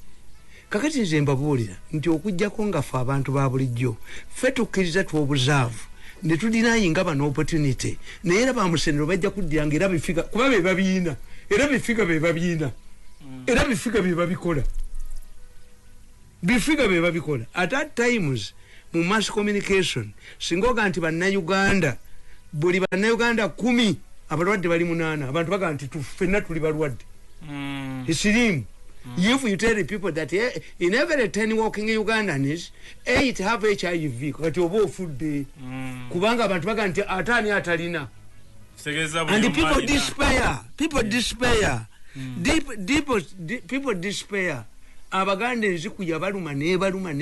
kakati nze mbabuulira nti okujjako nga fe abantu ba bulijjo fe tukkiriza twobuzaavu ne tudinayinga bano opportunity naye era bamusenero bajja kuddiranga era bifiga kuba be babiina era bifiga be babiina era bifiga be babikola bifiga be babikola at that times mu mass communication singoga nti bannayuganda buli bannayuganda 10 abalwadde bali 8 abantu baga nti tufenna tuli balwadde isirimu if you tell the people that in every 10 walking Ugandans 8 have HIV kati obo ofudde kubanga abantu baga nti atani atalina and the people despair people despair abaganda nzikuya baluma nebaluma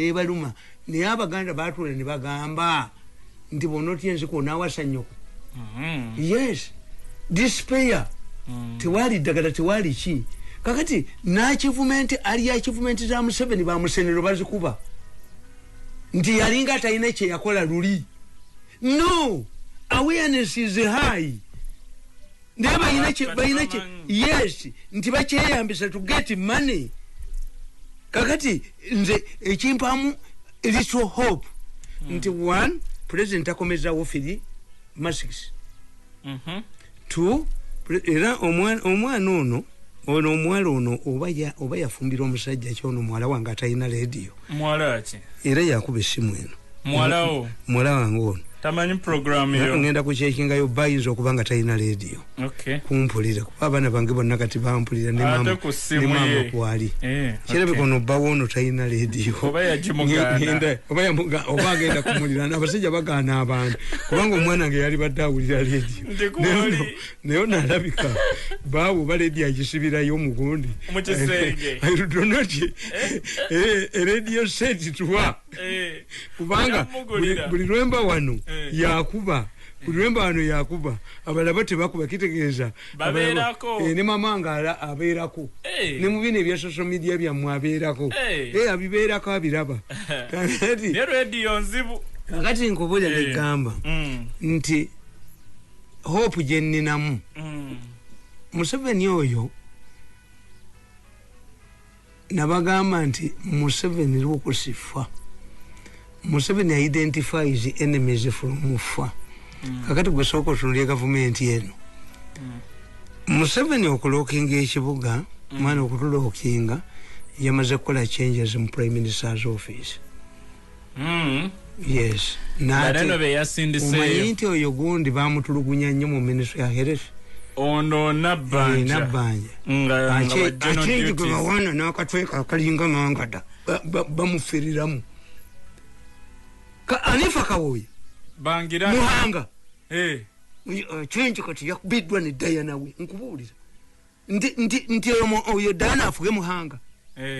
naye abaganda batula ne bagamba nti bonoti enziko nawasanyoko yes despair tewali dagala tewali chi kakati na achievement ali achievement za Museveni ba musenero bazikuba nti yalinga taina che yakola luli no awareness is high ndaba inache yes nti bacheyambisa to get money kakati nze ekimpamu little hope nti one president akomeza ofili masks 2 era omwana ono omwala ono oba yafumbira omusajja kyono mwala wange atalina radio mwala ki era yakuba essimu eno mwala wange ono tamanyi program yo ngenda kucekingayo bayinza okubanga talina radio kumpulira kuba abaana bange bonna kati bampulira ne mama kwali kirabe kono bawo ono talina radio oba agenda kumulira abasajja bagaana abantu kubanga omwana nge yali badde awulira radio naye nalabika bawo baledio agisibirayo omugundi radio set tuwa kubanga buli lwemba wano yakuba kulemba wano yakuba abalaba tebakuba kitegeeza ne mamanga abeerako ne mubine ebya social media byammwe abeerako abibeerako abiraba ne radio nzibu kakati nkubulya negamba nti hope jenninamu Museveni oyo nabagamba nti Museveni lwokusifa Museveni identifies enemies from far. Kakati gwe soko tunulye government yeno. Museveni okulokinga ekibuga mwana okutulokinga yamaze kukola changes mu prime minister's office. Yes. Nano be yasindise. Omanyi oyo gundi bamutulugunya nnyo mu ministry ya health. Ono nabanja. Ate gwe bawana n'akatweka akalinga mangada bamufiriramu. Anifa kawoya bangira muhanga change kati yakubidwa ne Diana we nkubulira nti oyo Diana afuge muhanga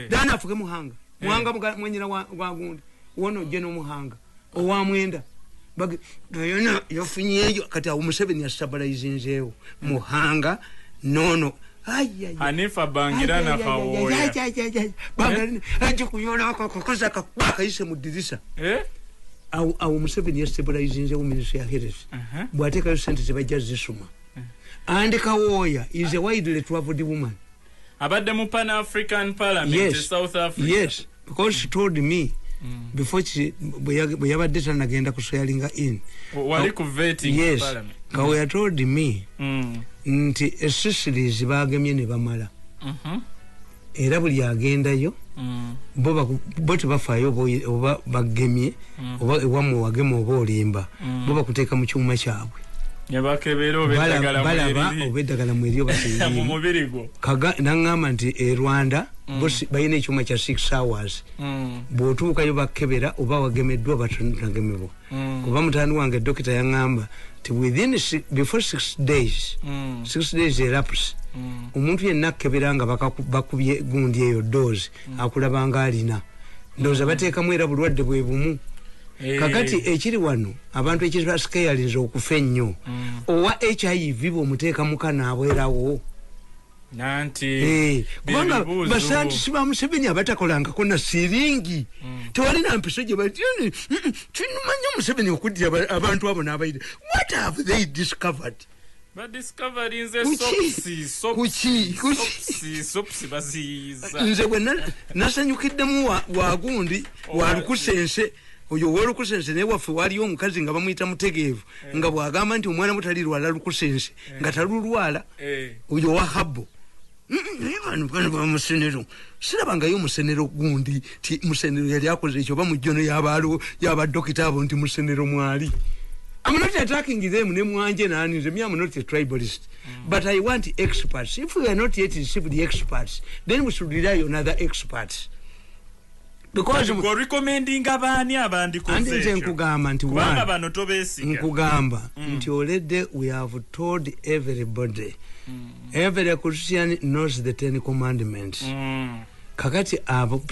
Diana afuge muhanga mwenyina wa gundi wono jeno muhanga owamwenda bagi Diana yafunyeyo kati awo Museveni yastabilizinzeewo muhanga nono Anifa bangira na kawoya bangira aje kuyola kokoza kakayise mu dirisa awo Museveni yastabilizinze mu ministry ya health bwateka yo sente zibajja zisuma and Kawoya is a widely traveled woman abadde mu Pan African Parliament in South Africa. Yes, because she told me before she bweyabadde tanagenda kuswearinga in wali ku vetting Parliament. Kawoya told me nti accessories bagemye ne bamala era buli agendayo bo tebafaayo oba bagemye oba ewamu wagema oba olimba bo bakuteeka mu kyuma kyabwe balaba oba eddagala mweri naŋŋamba nti Rwanda balina ekyuma kya 6 hours bw'otuukayo bakebera oba wagemeddwa batonagemebwa kuba mutani wange dokita yaŋŋamba within before 6 days 6 days elapse omuntu yenna akebera bakubye gundi eyo dose akulabanga alina ndoza bateekamu era bulwadde bwe bumu kakati ekiri wano abantu ekibasikayalinza okufa ennyo owa HIV bw'omuteeka mukana abwerawo kubanga basanti siba Museveni abatakolangako na siringi tewalina mpiso gye bati kinumanya Museveni okuddira abantu abo n'abayire. What have they discovered? Nze bwe nasanyukiddemu wagundi walukusense oyo wolukusense naye waffe waliyo omukazi nga bamuyita mutegeevu nga bw'agamba nti omwana mutali lwala lukusense nga talulwala oyo wahabbo musenero sirabangayo musenero gundi ti musenero yali akoze ekyo oba mujjono y'abadokita abo nti musenero mwali. I'm not attacking them, I'm not a tribalist. But I want experts. If we are not yet received the experts, then we should rely on other experts. Because we're recommending already we have told everybody. Every Christian knows the 10 commandments. Kakati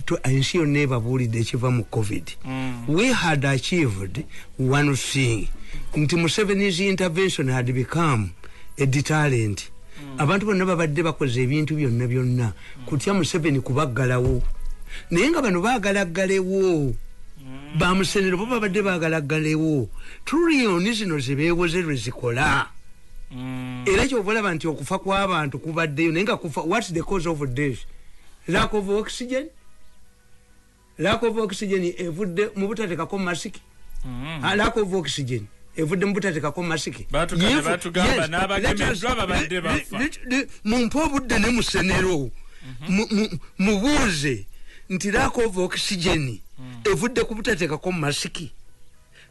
to ensure never bullied the COVID. We had achieved one thing. Nti Museveni's intervention had become a deterrent. Abantu bonna babadde bakoze ebintu byonna kutya Museveni kubaggalawo. Naye nga bano baagalaggalewo. Bamusenero bo babadde baagalaggalewo. Trillions zino ze beewoze lwe zikola. Era kyobalaba nti okufa kw'abantu kubaddeyo naye nga kufa. What's the cause of death? Lack of oxygen. Lack of oxygen evudde mu butateekako masiki. Lack of oxygen evudde mu butateekako masiki. Batugamba n'abagemeddwa babadde bafa. Mumpe obudde ne musenero mubuuze nti lack of oxygen evudde ku butateekako masiki.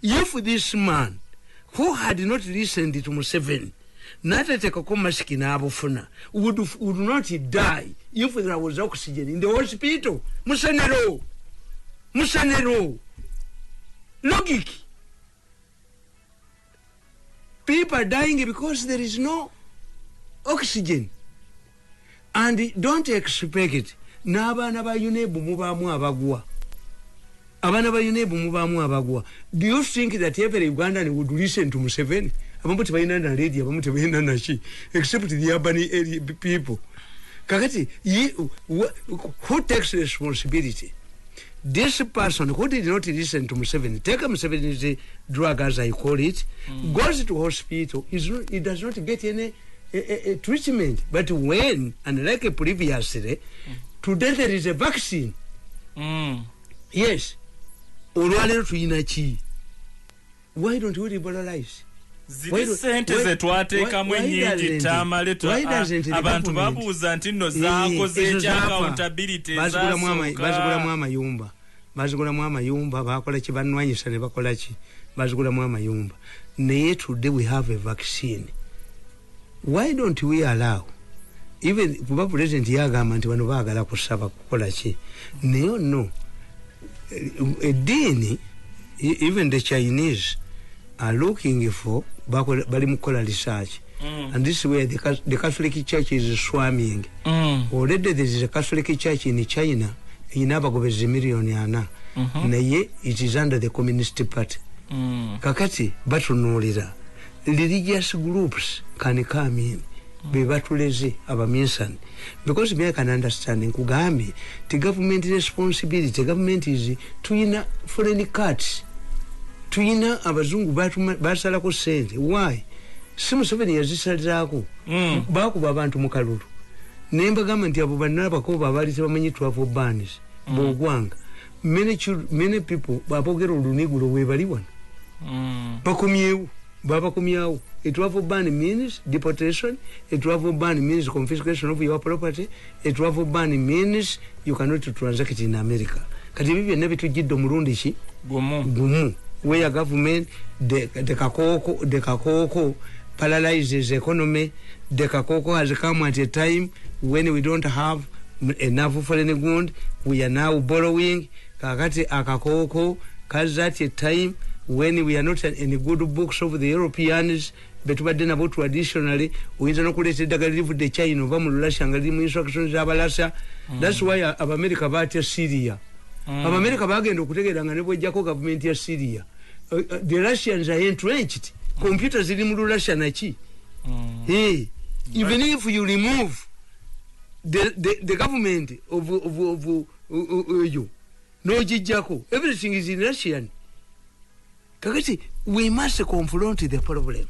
If this man who had not listened to Museveni n'atateekako masiki n'abufuna would not die if there was oxygen in the hospital. Musenero logic. People are dying because there is no oxygen. And don't expect it. N'abaana ba UNEB mubaamu abagwa. Abaana ba UNEB mubaamu abagwa. Do you think that every Ugandan would listen to Museveni? Abamu tebalina na radio, abamu tebalina na shi, except the urban area people. Kakati, who takes responsibility? This person who did not listen to Museveni, take Museveni's drug as I call it, goes to hospital, he does not get any treatment. But when, unlike previously, today there is a vaccine. Yes. Why don't we liberalize? Abantu babuuza nti nno zaakoze accountability bazigulamu amayumba bakola ki banwanyisa ne bakola ki bazigulamu amayumba naye today we have a vaccine. Why don't we allow even kuba president yagamba nti bano baagala kusaba kukola ki naye no edini even the Chinese are looking for bali mukola research and this is where the Catholic Church is swarming. Already there is a Catholic Church in China inabagobezi million ana naye it is under the Communist Party. Kakati batunulira religious groups can come in bebatuleze abaminsani because me I can understand nkugambe the government responsibility. The government is tuyina foreign cuts, tuyina abazungu basalako sente. Why? Museveni yazisalirako bakuba abantu mu kalulu nembagamba nti abo banna abakoba abali tebamanyi 12 bans bogwanga many people babogera olunigulo webali wano bakomyewo babakomyawo. A 12 ban means deportation, a 12 ban means confiscation of your property, a 12 ban means you cannot transact in America. Kati bibyo nebitujidde Murundi ki gumu where government the kakoko paralyzes the economy. The kakoko has come at a time when we don't have enough foreign goods. We are now borrowing. Kakati akakoko kaza at a time when we are not in the good books of the Europeans, betubadde nabo traditionally oyinza nokuleeta eddagala livudde China oba mu Russia nga liri mu instructions z'abalasa. That's why Abamerica batya Syria. Abamerica bagenda okutegeera nga ne bwejjako government ya Syria. The Russians are entrenched. Computers ziri mu Russia naki. Hey, even if you remove the government of you, no jijjako, everything is in Russian. Kakati, we must confront the problem.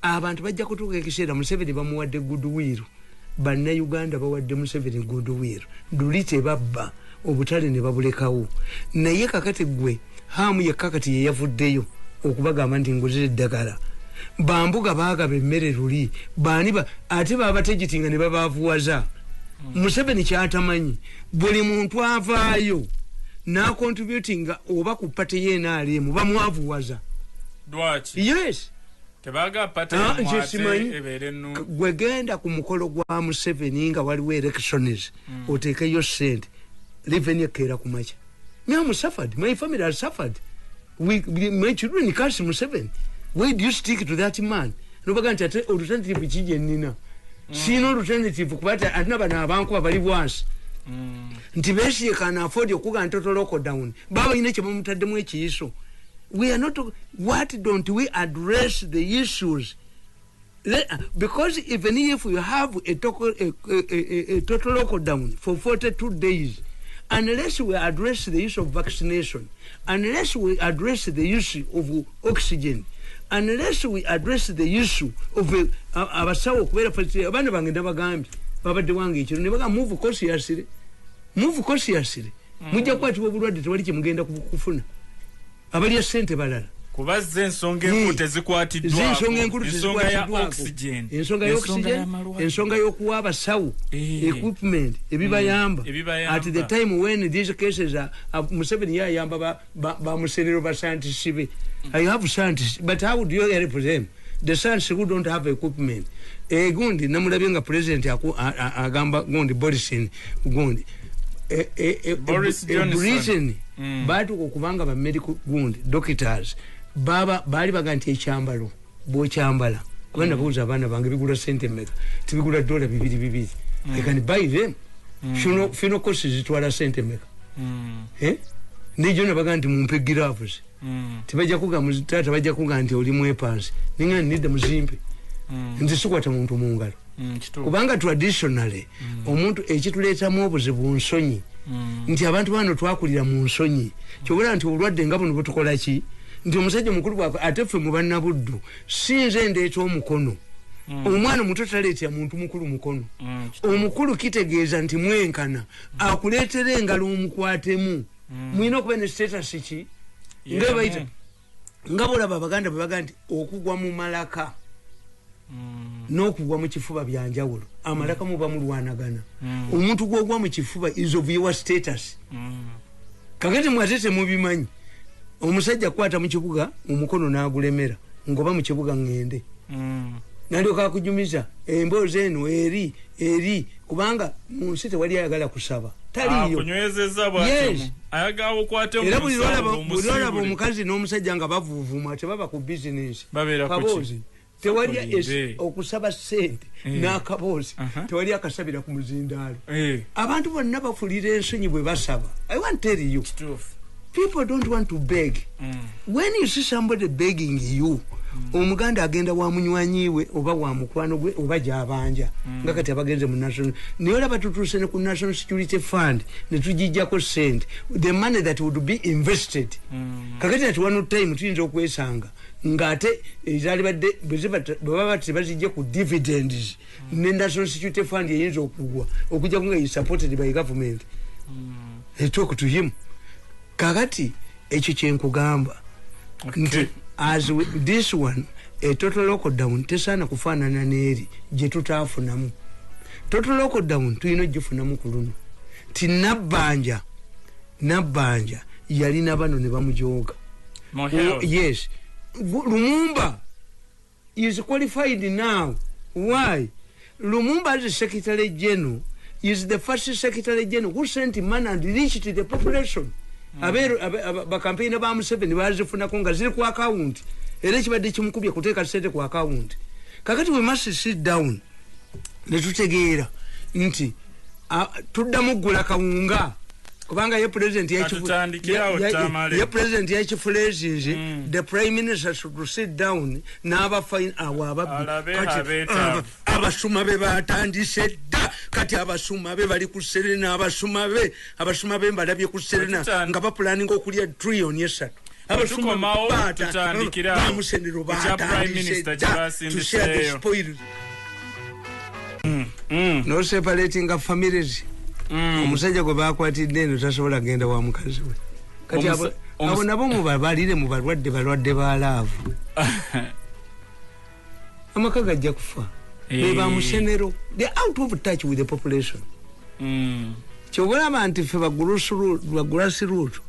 Abantu bajja kutuuka ekiseera Museveni bamuwadde goodwill. Banna Uganda bawadde Museveni goodwill. Luli tebabba obutale ne babulekawo. Naye kakati gwe hamu yakakati ye yavuddeyo okubagamba nti nguzira eddagala. Bambuga baagaba emmere luli. Baani ate babategitinga ne babaavuwaza. Museveni kyatamanyi buli muntu avaayo na contributinga oba ku pate y'NRM bamwavuwaza. Dwachi? Yes. Tebaga pate mwate ebere nnu. Gwegenda ku mukolo gwa Museveni nga waliwo elections oteekeyo sente. Liveni ekeera ku macha. Me am suffered. My family has suffered. My children cast Museveni. Why do you stick to that man? Nobaga nti ate alternative kije nina. Sino alternative kubata atinaba na abantu abali bwansi. Nti beshi kana afford okuga ntoto local down. Baba ine kye bamutaddemu ekiyiso. We are not. What don't we address the issues? Because even if you have a total lockdown for 42 days, unless we address the issue of vaccination, unless we address the issue of oxygen, unless we address the issue of abasawo kubera pati abana bangenda bagambi babadde wange ekiro ne baga move cautiously mujja kwati obulwadde tewali kimugenda kufuna abali sente balala kubazze ensonga enkulu tezikwatiddwa ensonga ya oxygen ensonga y'okuwa abasawo equipment ebibayamba at the time when these cases are Museveni yayamba bamuserero ba scientists be. I have scientists, but how do you help them? The scientists who don't have equipment. Gundi namulabye nga president agamba gundi Boris Johnson batu okubanga ba medical gundi doctors bali baganti ekyambalo bwokyambala kubanga buuza abaana bange bigula sente mmeka tibigula $2 I can buy them. Fino costs zitwala sente mmeka nijo nabaga nti mumpe gloves tibajja kuga muzitata bajja kuga nti oli mwepansi ninga nidde muzimpe nti sikwata muntu mu ngalo kubanga traditionally omuntu ekituleetamu obuzibu nsonyi nti abantu bano twakulira mu nsonyi kyobula nti obulwadde nga buno butukola ki nti omusajja mukulu bwako ate ffe mu bannabuddu sinze ndeeta omukono omwana muto taleetya muntu mukulu mukono omukulu kitegeeza nti mwenkana akuleetera engalo omukwatemu mwina okuba ne status ki nga bayita nga bolaba abaganda bwe baga nti okugwa mu malaka n'okugwa mu kifuba byanjawulo amalaka muba mulwanagana omuntu gwogwa mu kifuba is of your status kakati mwatete mubimanyi omusajja kwata mu kibuga omukono n'agulemera ngoba mu kibuga ngende nalyoka akujumiza emboozi eno eri kubanga mu nsi tewali ayagala kusaba taliyo kunywezeza bwatemu ayagawo kwate mu bulolaba omukazi n'omusajja nga bavuuvuma tebaba ku business kaboozi tewali okusaba sente n'akaboozi tewali akasabira ku muzindaalo abantu bonna bafulira ensonyi bwe basaba. I want to tell you people don't want to beg. When you see somebody begging you omuganda agenda wa munywanyiwe oba wa mukwano gwe oba gyabanja nga kati abagenze mu national niyola batutuuse ne ku National Security Fund ne tugijjako sente the money that would be invested kakati at one time tuyinza okwesanga ngate ezali badde baba tebazijja ku dividends ne National Security Fund yeyinza okujja kunga is supported by government. They talk to him kakati ekyo kyenkugamba nti as with this one a total lockdown tesana kufanana n'eri gye tutaafunamu. Total lockdown tuyina ogifunamu ku luno ti nabbanja yalina bano ne bamujooga. Yes, Lumumba is qualified now. Why? Lumumba as a Secretary General is the first Secretary General who sent money and reached the population. aberu bakampeni ba Museveni bazifuna ko nga ziri ku account era kibadde kimukubye kuteeka sente ku account kakati we must sit down ne tutegeera nti tuddamu gula kawunga kubanga ye president ya president ya chifulezinze the prime minister should sit down n'aba fine abasuma be batandise da kati abasuma be bali ku Serena abasuma be mbalabye ku Serena nga ba planning okulya trillion yesatu abasuma tutandikira bamusenero prime minister to spoil no separating of families omusajja gwe bakwatidde eno tasobola genda wa mukazi we kati abo nabo mubalire mu balwadde ba laavu amaka gajja kufa beba musenero they out of touch with the population kyobulaba nti ffe bagulasi root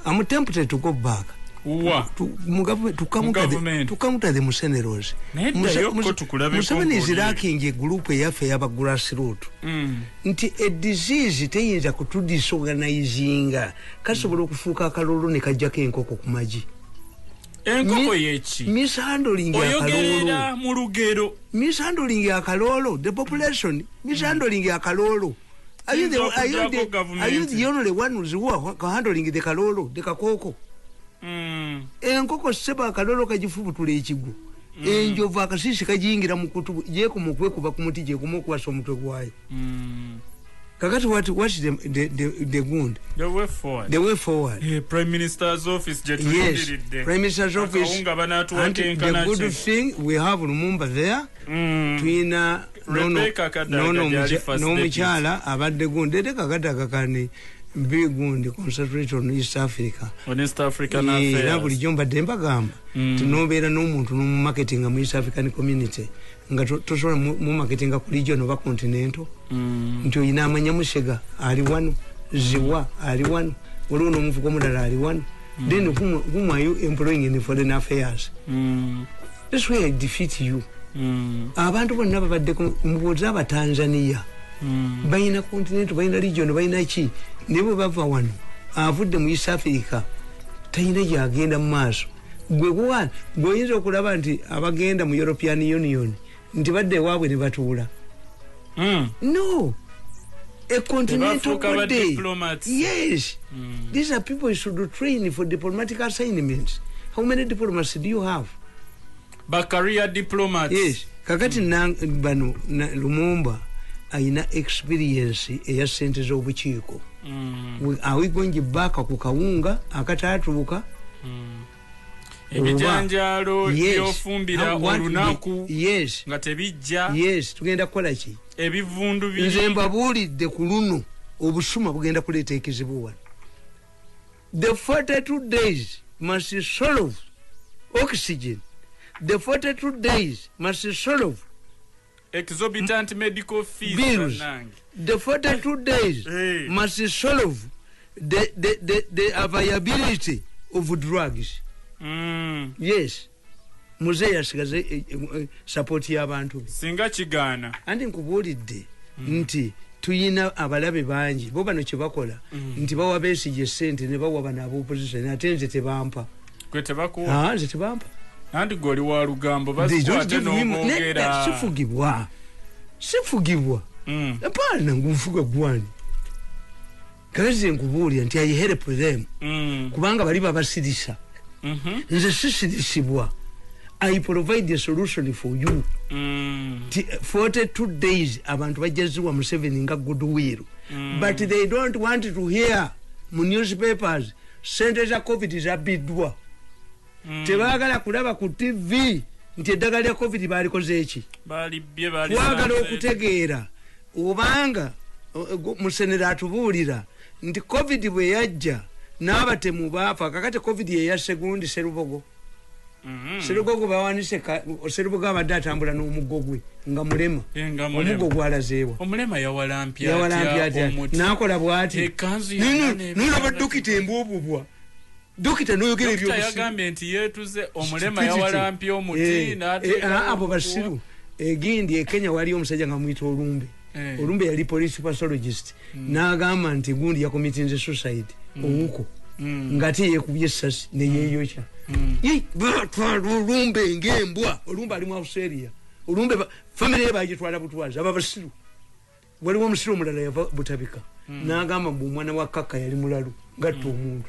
I'm tempted to go back to come to the Museneros. Museveni is lacking a group yafe yaba grassroots. Nti a disease teyinza kutudisorganizing kasobola okufuuka akalolo ne kajjako enkoko ku magi. Enkoko yechi mishandling oyogerera mu lugero mishandling akalolo the population mishandling akalolo. Are you the only one who's handling the kalolo the kakoko? Enkoko seba akalolo kajifubutula ekigo enjovu akasisi kajingira mu kutubu je kumukwe kuba kumuti je kumukwasa omutwe gwayo kakati what the good the way forward prime minister's office jet prime minister's office and the good thing we have Lumumba there twina no mchala abadde gunde kakata kakani big gundi concentrate on East Africa affairs na buli jomba demba gamba tunobera n'omuntu no marketing mu East African community nga tosobola mu marketing ku region oba continental nti oyina amanya Mushega ali wano ziwa ali wano waliwo n'omuvugo omulala ali wano then whom are you employing in foreign affairs this way I defeat you abantu bonna babadde mubuuza aba Tanzania bayina continent bayina region bayina ki nibo bava wano avudde mu East Africa tayina gyagenda mu maaso gwe goyinza okulaba nti abagenda mu European Union nti badde waabwe ne batuula no a continental body yes these are people who should train for diplomatic assignments. How many diplomats do you have? Career diplomats. Yes kakati bano Lumumba aina experience eya sente z'obukiiko are we going back ku kawunga akatatuuka ebijanjalo byofumbira olunaku nga tebijja tugenda kukola ki ebivundu biri nze mbabuulidde ku luno obusuma bugenda kuleeta ekizibu wano the 42 days must solve oxygen the 42 days must solve exorbitant medical fees bills. The 42 days must solve the availability of drugs. Yes. Muzeya sigaze support y'abantu singa kigana andi nkubulidde nti tuyina abalabe bangi bo bano kyebakola nti bawa Besigye sente ne bawa bana opposition ate nze tebampa kwe tebakuwa nze tebampa andi goli wa lugambo basikwate n'omwogera sifugibwa apana ngufuga gwani kazi nkubuulira nti I help them kubanga bali babasirisa nze sisirisibwa I provide a solution for you 42 days abantu bajaziwa Museveni nga goodwill but they don't want to hear mu newspapers sente za COVID zabiddwa tebagala kulaba ku TV nti eddagala lya COVID balikoze eki wagala okutegeera obanga musenera atubuulira nti COVID bwe yajja n'abatemu baafa kakati COVID yeya segundi Serubogo Serubogo bawanise Serubogo abadde atambula n'omuggo gwe nga mulema omuggo gwalazeewa omulema yawalampya ati nakola bw'ati nulaba dokita embububwa dokita noyogera ebyobusiru yagambye nti yeetuze omulema yawalampya omuti abo basiru egindi ekenya wali omusajja nga mwita Olumbe yali police pathologist n'agamba nti gundi yakomitinze suicide ouko ngate yekubye sasi ne yeyocha olumbe ngembwa olumba ali mu Australia olumbe family ye bagitwala butwaza ababasiru waliwo omusiru omulala yava butabika n'agamba mbu omwana wa kaka yali mulalu ngatta omuntu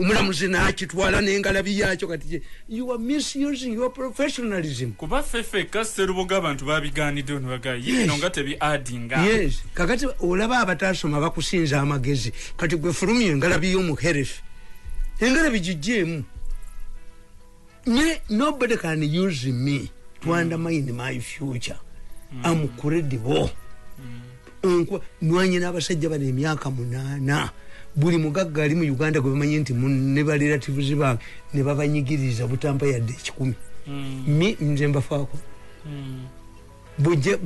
omulamuzi n'akitwala n'engalabi yakyo kati you are misusing your professionalism kuba fefe kaseruboga abantu babiganidde onobaga yino nga tebi addinga yes kakati olaba abatasoma bakusinza amagezi kati gwe fulumye engalabi y'omuherefi engalabi gijjeemu nobody can use me to undermine my future. I'm credible. Nwanye n'abasajja bane emyaka 8 buli mugagga ali mu Uganda gwe bamanyi nti ne ba relatives ba ne babanyigiriza butampa yadde 10 nze mbafaako bujja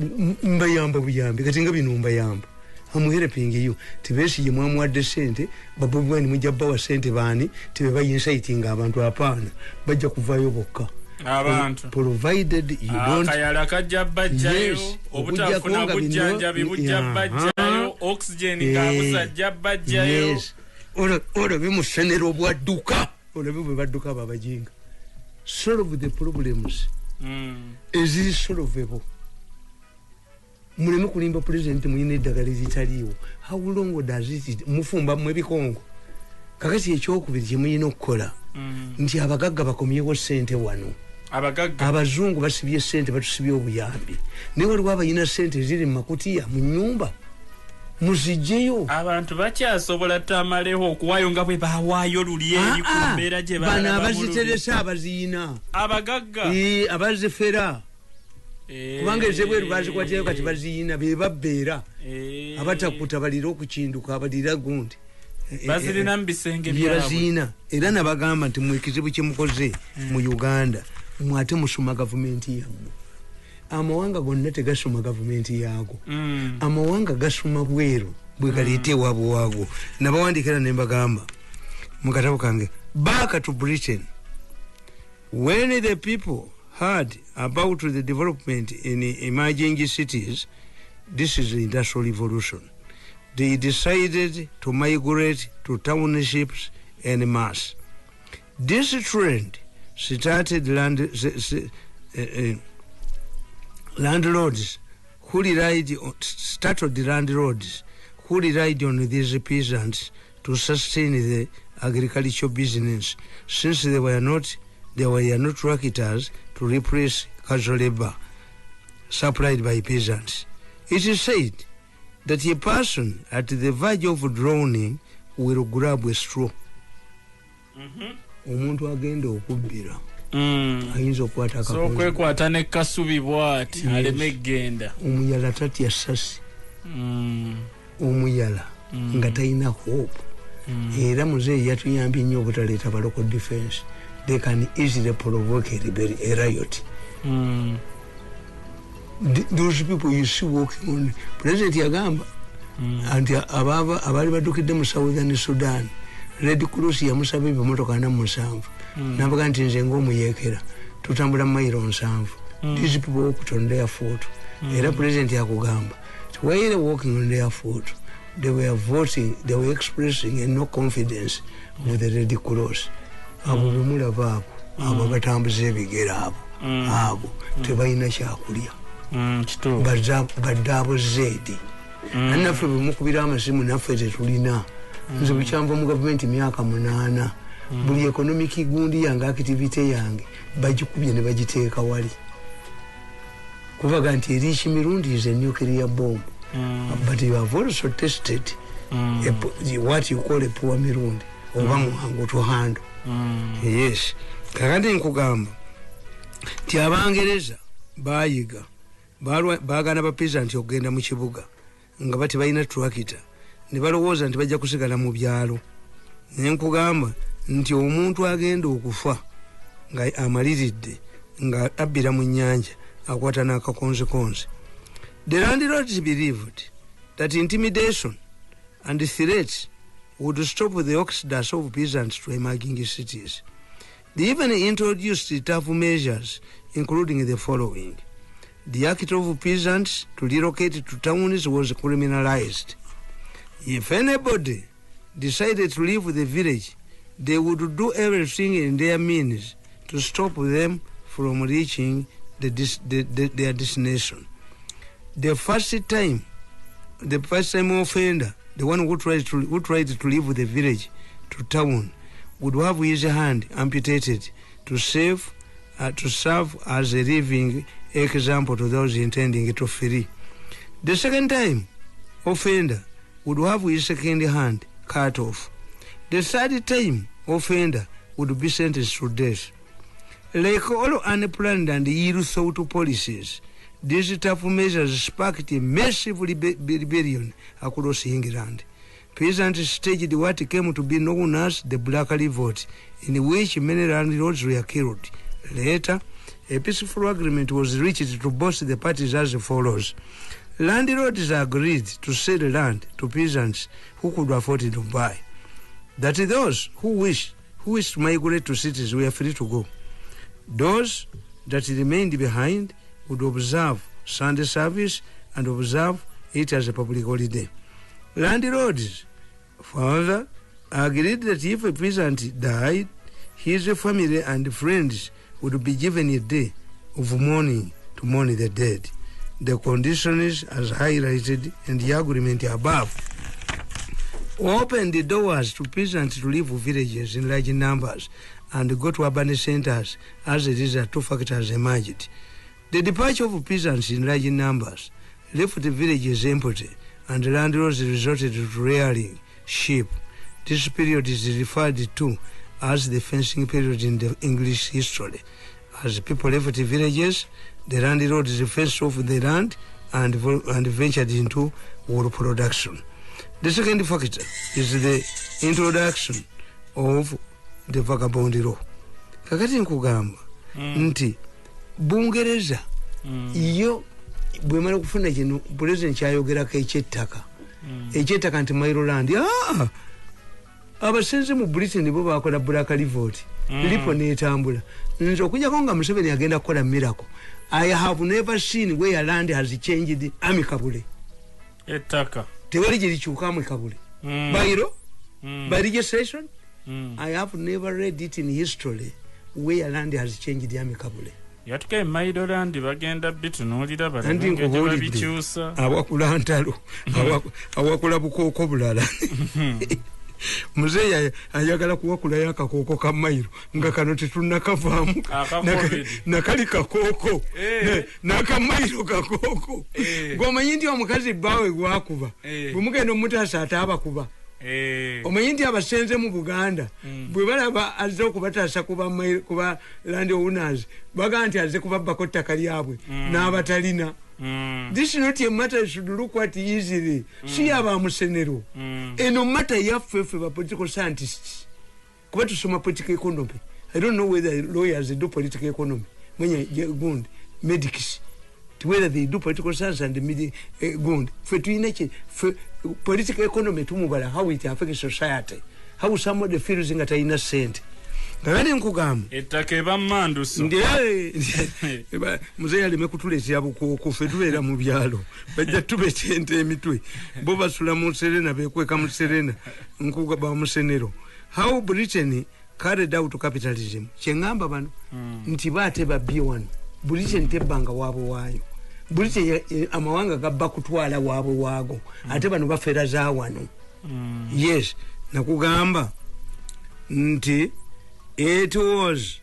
mbayamba buyambi kati nga bino mbayamba amuherepinga yo tibesi ye mwamuwadde sente babubwani mujja bawa sente bani tibe bayinsaitinga abantu apana bajja kuvayo bokka abantu provided you don't akayala kajja bajjayo obutafuna bujjanja bibujja bajjayo oxygen kabuza jabajjayo yes ora bimusenero bwadduka ora bibu badduka babajinga solve the problems is solvable muleme kulimba president muyine eddagala ezitaliiwo how long does it mufumba mwebikongo kakati ekyokubiri kyemuyina okukola nti abagagga bakomyewo sente wano abagagga abazungu basibye sente batusibye obuyambi naye waliwo abayina sente ziri mu makutiya mu nnyumba muzijjeyo abantu bakyasobola tamaleho okuwaayo nga bwe bawaayo luli eri ku mbeera gye bana abaziteresa abaziyina abagagga abazifera kubanga ezebweru bazikwatirayo kati baziyina be babbeera abatakutabaliira okukinduka abalira gundi bazirina mu bisenge byabwe baziyina era nabagamba nti mwekizibu kyemukoze mu Uganda mwate musoma gavumenti yammwe amawanga gonna tegasoma gavumenti yaago amawanga gasoma bweru bwe galeete ewaabwe waago nabawandikira ne mbagamba mu katabo kange back to Britain when the people heard about the development in emerging cities. This is the Industrial Revolution. They decided to migrate to townships en masse. This trend started landlords who relied on these peasants to sustain the agricultural business, since there were not tractors to replace casual labor supplied by peasants. It is said that a person at the verge of drowning will grab a straw. Omuntu agenda okubbira ayinza okukwata so kwekwata ne kasubi bwati aleme genda omuyala tatya sasi omuyala nga talina hope era muzeeyi yatuyambye nnyo obutaleeta ba local defense. They can easily provoke a riot. Those people you see walking on President Yagamba and abali badukidde mu Southern Sudan Red Cross yamusabe bimotoka na 7 nabaga nti nze ng'omuyekera tutambula mailo 7 these people walked on their foot era President yakugamba while they walking on their foot they were voting, they were expressing no confidence with the Red Cross. Abo bemulaba abo batambuza ebigere abo tebalina kyakulya badde abo zeedi naffe bemukubira amasimu naffe tetulina nze bukyamba mu gavumenti myaka 8 buli economic gundi yange activity yange bagikubye ne bagiteeka wali kubaga nti Tamale Mirundi is a nuclear bomb but you have also tested what you call a poor Mirundi oba muhango to handle. Yes kakati nkugamba ti abangereza bayiga baagana ba peasant okugenda mu kibuga nga bati balina tractor ne balowooza nti bajja kusigala mu byalo naye nkugamba nti omuntu agenda okufa nga amaliridde nga abbira mu nnyanja akwata n'akakonsekonse. The landlords believed that intimidation and threats would stop the exodus of peasants to emerging cities. They even introduced tough measures, including the following. The act of peasants to relocate to towns was criminalized. If anybody decided to leave the village, they would do everything in their means to stop them from reaching their destination. The first time offender, the one who tried to leave the village to town, would have his hand amputated to serve as a living example to those intending to flee. The second time offender would have his second hand cut off. The third time offender would be sentenced to death. Like all unplanned and ill-thought policies, these tough measures sparked a massive rebellion across England. Peasants staged what came to be known as the Black Revolt, in which many landlords were killed. Later, a peaceful agreement was reached to both the parties as follows. Landlords agreed to sell land to peasants who could afford to buy. That those who wished to migrate to cities were free to go. Those that remained behind would observe Sunday service and observe it as a public holiday. Landlords further agreed that if a peasant died, his family and friends would be given a day of mourning to mourn the dead. The conditions as highlighted in the agreement above opened the doors to peasants to leave villages in large numbers and go to urban centers. As a result, two factors emerged. The departure of peasants in large numbers left the villages empty, and landlords resorted to rearing sheep. This period is referred to as the fencing period in the English history. As people left the villages, the landlords fenced off the land and ventured into wool production. The second factor is the introduction of the vagabond law. Kakati nkugamba nti Bungereza iyo bwemala kufuna kino president kyayogerako ekyettaka nti Maryland abasenze mu Britain bo bakola Black Revolt lipo netambula nzo okujjako nga Museveni agenda kukola miracle. I have never seen where land has changed amicably. Ettaka tewali girikyuka amicably by registration. I have never read it in history where land has changed amicably. Yatuke Maryland bagenda bitunulira balenge babikyusa awakula ntalo awakula bukooko bulala. Muzeeyi ayagala kuwakula yakakoko ka Mayiro nga kano tetunnakavaamu nakali kakooko nakamayiro kakooko gwomanyi nti omukazi bbaawe gwakuba bwemugenda omutaasa ate abakuba. Omanyi nti abasenze mu Buganda bwe balaba azze okubataasa kuba land owners baga nti azze kubabbako ttaka lyabwe n'abatalina. This is not a matter should look at easily. See aba musenero. Eno matter yaffe ba political scientists. Kuba tusoma political economy. I don't know whether lawyers do political economy. Mwenye gund medics. Whether they do political science and gund. For to political economy tumubala how it affects society. How somebody feels that innocent. Ngabane nkugamba ettaka bammanduso muzeeyi alimekutuleetera bukooko ffe tubeera mu byalo bajja tubekyenta emitwe bo basula mu Serena bekweka mu Serena nkugaba musenero. How Britain carried out capitalism kyeŋŋamba bano nti baate babbye wano. Britain tebbanga waabwe waayo. Britain amawanga gabba kutwala waabwe waago ate bano bafera za wano. Yes nakugamba nti it was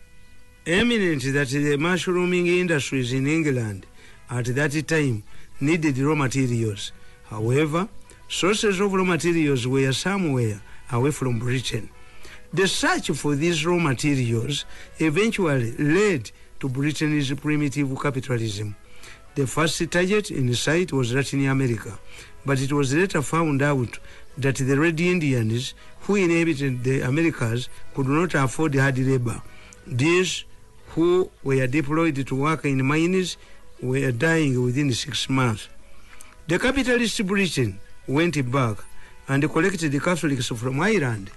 eminent that the mushrooming industries in England at that time needed raw materials. However, sources of raw materials were somewhere away from Britain. The search for these raw materials eventually led to Britain's primitive capitalism. The first target in sight was Latin America, but it was later found out that the Red Indians who inhabited the Americas could not afford hard labor. These who were deployed to work in mines were dying within 6 months. The capitalist Britain went back and collected the Catholics from Ireland,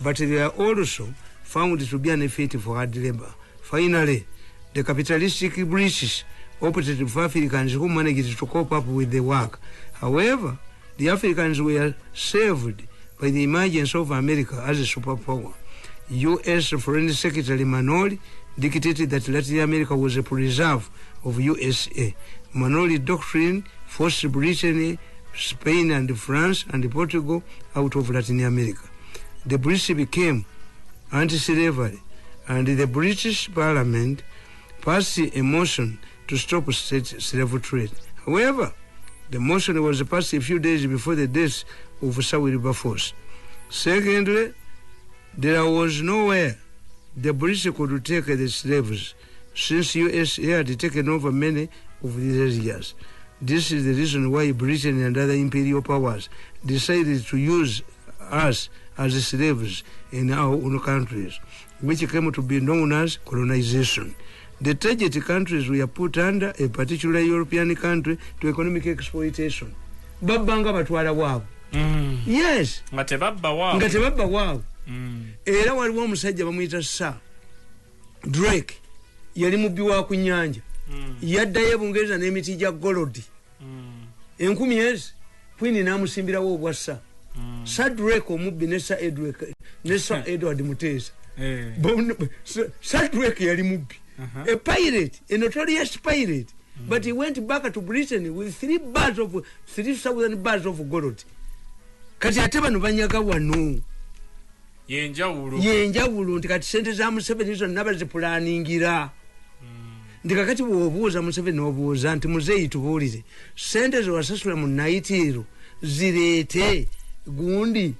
but they are also found to be unfit for hard labor. Finally, the capitalistic British opted for Africans who managed to cope up with the work. However, the Africans were saved by the emergence of America as a superpower. U.S. Foreign Secretary Manoli dictated that Latin America was a preserve of USA. Manoli doctrine forced Britain, Spain and France and Portugal out of Latin America. The British became anti-slavery, and the British Parliament passed a motion to stop state slave trade. However, the motion was passed a few days before the death of Sir Wilberforce. Secondly, there was nowhere the British could take the slaves, since USA had taken over many of these areas. This is the reason why Britain and other imperial powers decided to use us as slaves in our own countries, which came to be known as colonization. The target countries were put under a particular European country to economic exploitation. Babanga batwala wabu. Yes. Ngatebabba wabu. Era waliwo omusajja bamuyita Sir Drake yali mubbi wa ku nnyanja. Yaddayo Bungereza n'emiti gya golodi. 10 Queen n'amusimbirawo obwassa. Sir Drake omubbi ne Sir Edward Muteesa. Sir Drake yali mubbi. A pirate, a notorious pirate. But he went back to Britain with 3,000 bars of gold. Kati ate bano banyaga wano. Yenjawulo nti kati sente za Museveni zonna bazipulaningira. Ndikakati bw'obuuza Museveni obuuza nti muzeeyi tubuulire. Sente ze wasasula mu Naitiro zireete gundi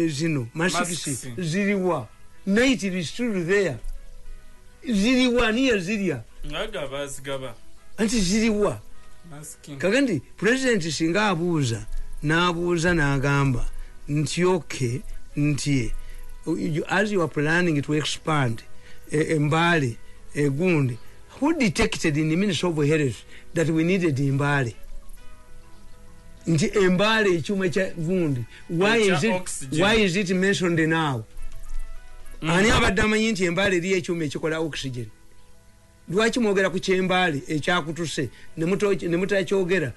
zino masikisi ziriwa. Naitiro is still there. Ziriwa niya zirya. Zigaba. Anti ziriwa. Kakandi president singa abuuza n'agamba nti okay nti as you are planning to expand Mbale Gundi, who detected in the Ministry of Health that we needed Mbale? Nti Mbale ichuma cha Gundi. Why is it mentioned now? Ani abadde amanyi nti Mbale eri ekyuma ekikola oxygen. Lwaki mwogera ku kyembale ekyakutuse ne mutayogera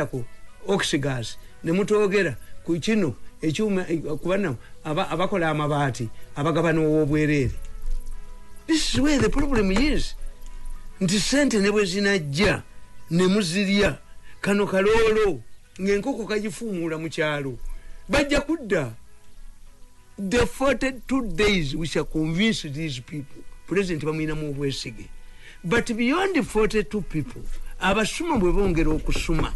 ku oxygas ne mutayogera ku kino ekyuma kubana abakola amabaati abagabana obwerere. This is where the problem is. Nti sente ne bwe zinajja ne muzirya kano kaloolo ng'enkoko kagifuumuula mu kyalo bajja kudda. The 42 days we shall convince these people. President bamwina mu bwesige. But beyond the 42 people, abasuma bwe bongera okusuma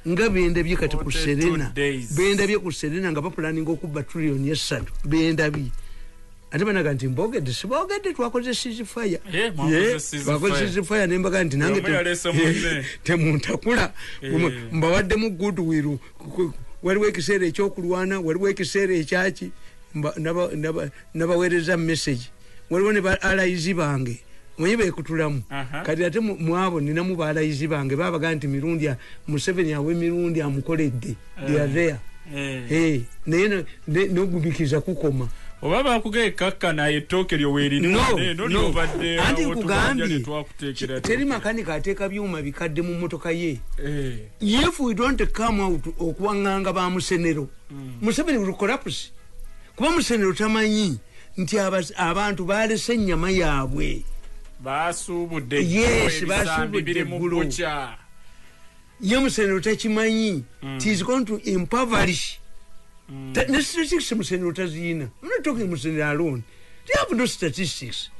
nga bendabye kati ku Serena. Bendabye ku Serena nga bapulaninga okubba trillion yesatu. Bendabye. Ate banaga nti mbogedde sibogedde twakoze ceasefire. Twakoze ceasefire nembaga nti nange temuntakula. Mbawadde mu goodwill. Waliwo ekiseera ekyokulwana, waliwo ekiseera ekyaki. Nabaweereza message. Waliwo ne baalaizi bange mwenye beekutulamu. Kati ate mwabo ninamu baalaizi bange babaga nti Mirundi Museveni awe Mirundi amukoledde. They are there. Naye n'ogubikiza kukoma. Oba bakugaye kakkana ettooke lyo weeriri obadde anti nkugambye teri makanika ateeka byuma bikadde mu mmotoka ye. If we don't come out okuwanganga ba Musenero, Museveni will collapse. Kuba Musenero tamanyi nti abantu baalese ennyama yaabwe baasuubudde. Yes, baasuubudde ggulo. Ye Musenero takimanyi. It is going to impoverish. The statistics Musenero tazina. I'm not talking Musenero alone. They have no statistics.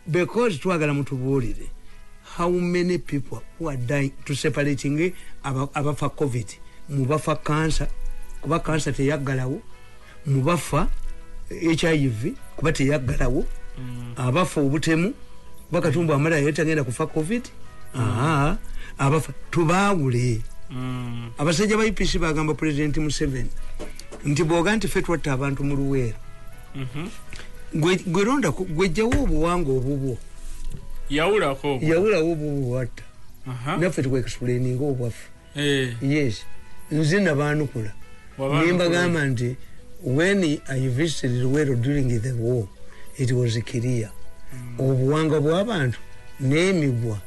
Because twagala mutubuulire how many people who are dying to separating abafa COVID, mubafa cancer, kuba cancer teyaggalawo, mubafa HIV kuba teyaggalawo, abafa obutemu bakatumba amala yetagenda kufa COVID. Abafa tubaawule. Abasajja ba UPC bagamba President Museveni nti bwoga nti ffe twatta abantu mu Luweero. Gweronda gwejjawo obuwanga obubwo. Yawulawo obubwo watta. Naffe tukwexplaininga obwaffe. Yes. Nze nabaanukula. Nembagamba nti when I visited Luweero during the war, it was clear. Obuwanga bw'abantu n'emigwa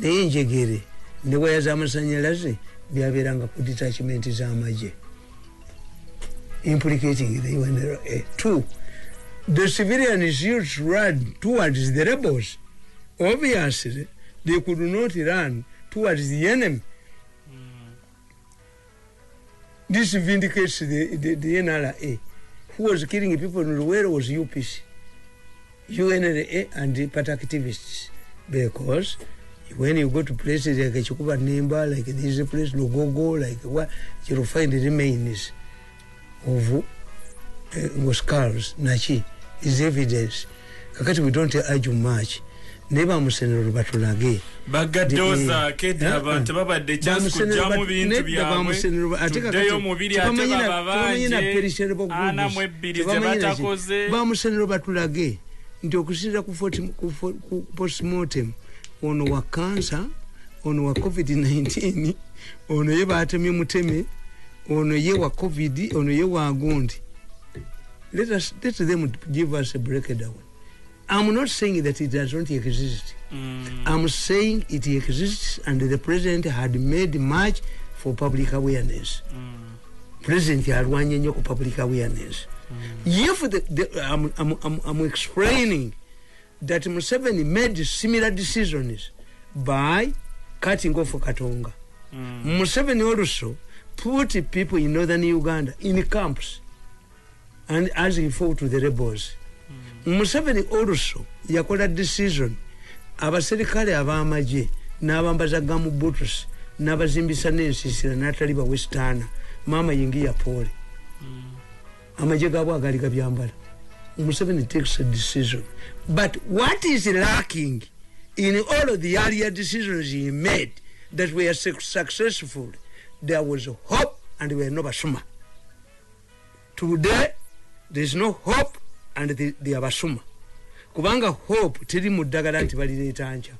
n'enjegere ne waya z'amasanyalaze byabeeranga ku detachment z'amagye. implicating the UNRA. 2, the civilians used to run towards the rebels. Obviously, they could not run towards the enemy. This vindicates the NRA, who was killing people in Leero was UPC, UNRA and the party activists. Because when you go to places like Chukuba Nimba, like this place, Logogo, like what, you'll find the remains of skulls, Nachi, is evidence. Kakati we don't argue much. Neba musenero batulage bagadoza keda abantu babadde chance kujamu bintu byabwe tudeyo mubiri ate babanje ana mwebiri zebatakoze bamusenero batulage nti okusinza ku postmortem ono wa cancer, ono wa COVID-19, ono ye batemye muteme, ono ye wa COVID, ono ye wa gundi. Let them give us a breakdown. I'm not saying that it does not exist. I'm saying it exists, and the president had made much for public awareness. President had one year for public awareness. If I'm explaining that Museveni made similar decisions by cutting off Katonga. Museveni also put people in northern Uganda in camps, and as he fought to the rebels. Museveni also yakola decision abaserikale abamaje n'abambaza gamu butus n'abazimbisa n'ensisira n'ataliba westana mama yingiya pole amaje gabo agali gabyambala. Museveni takes a decision, but what is lacking in all of the earlier decisions he made that were successful, there was hope and we were no basuma. Today there is no hope and the abasuma. Kubanga hope teri muddagala nti balireta anja.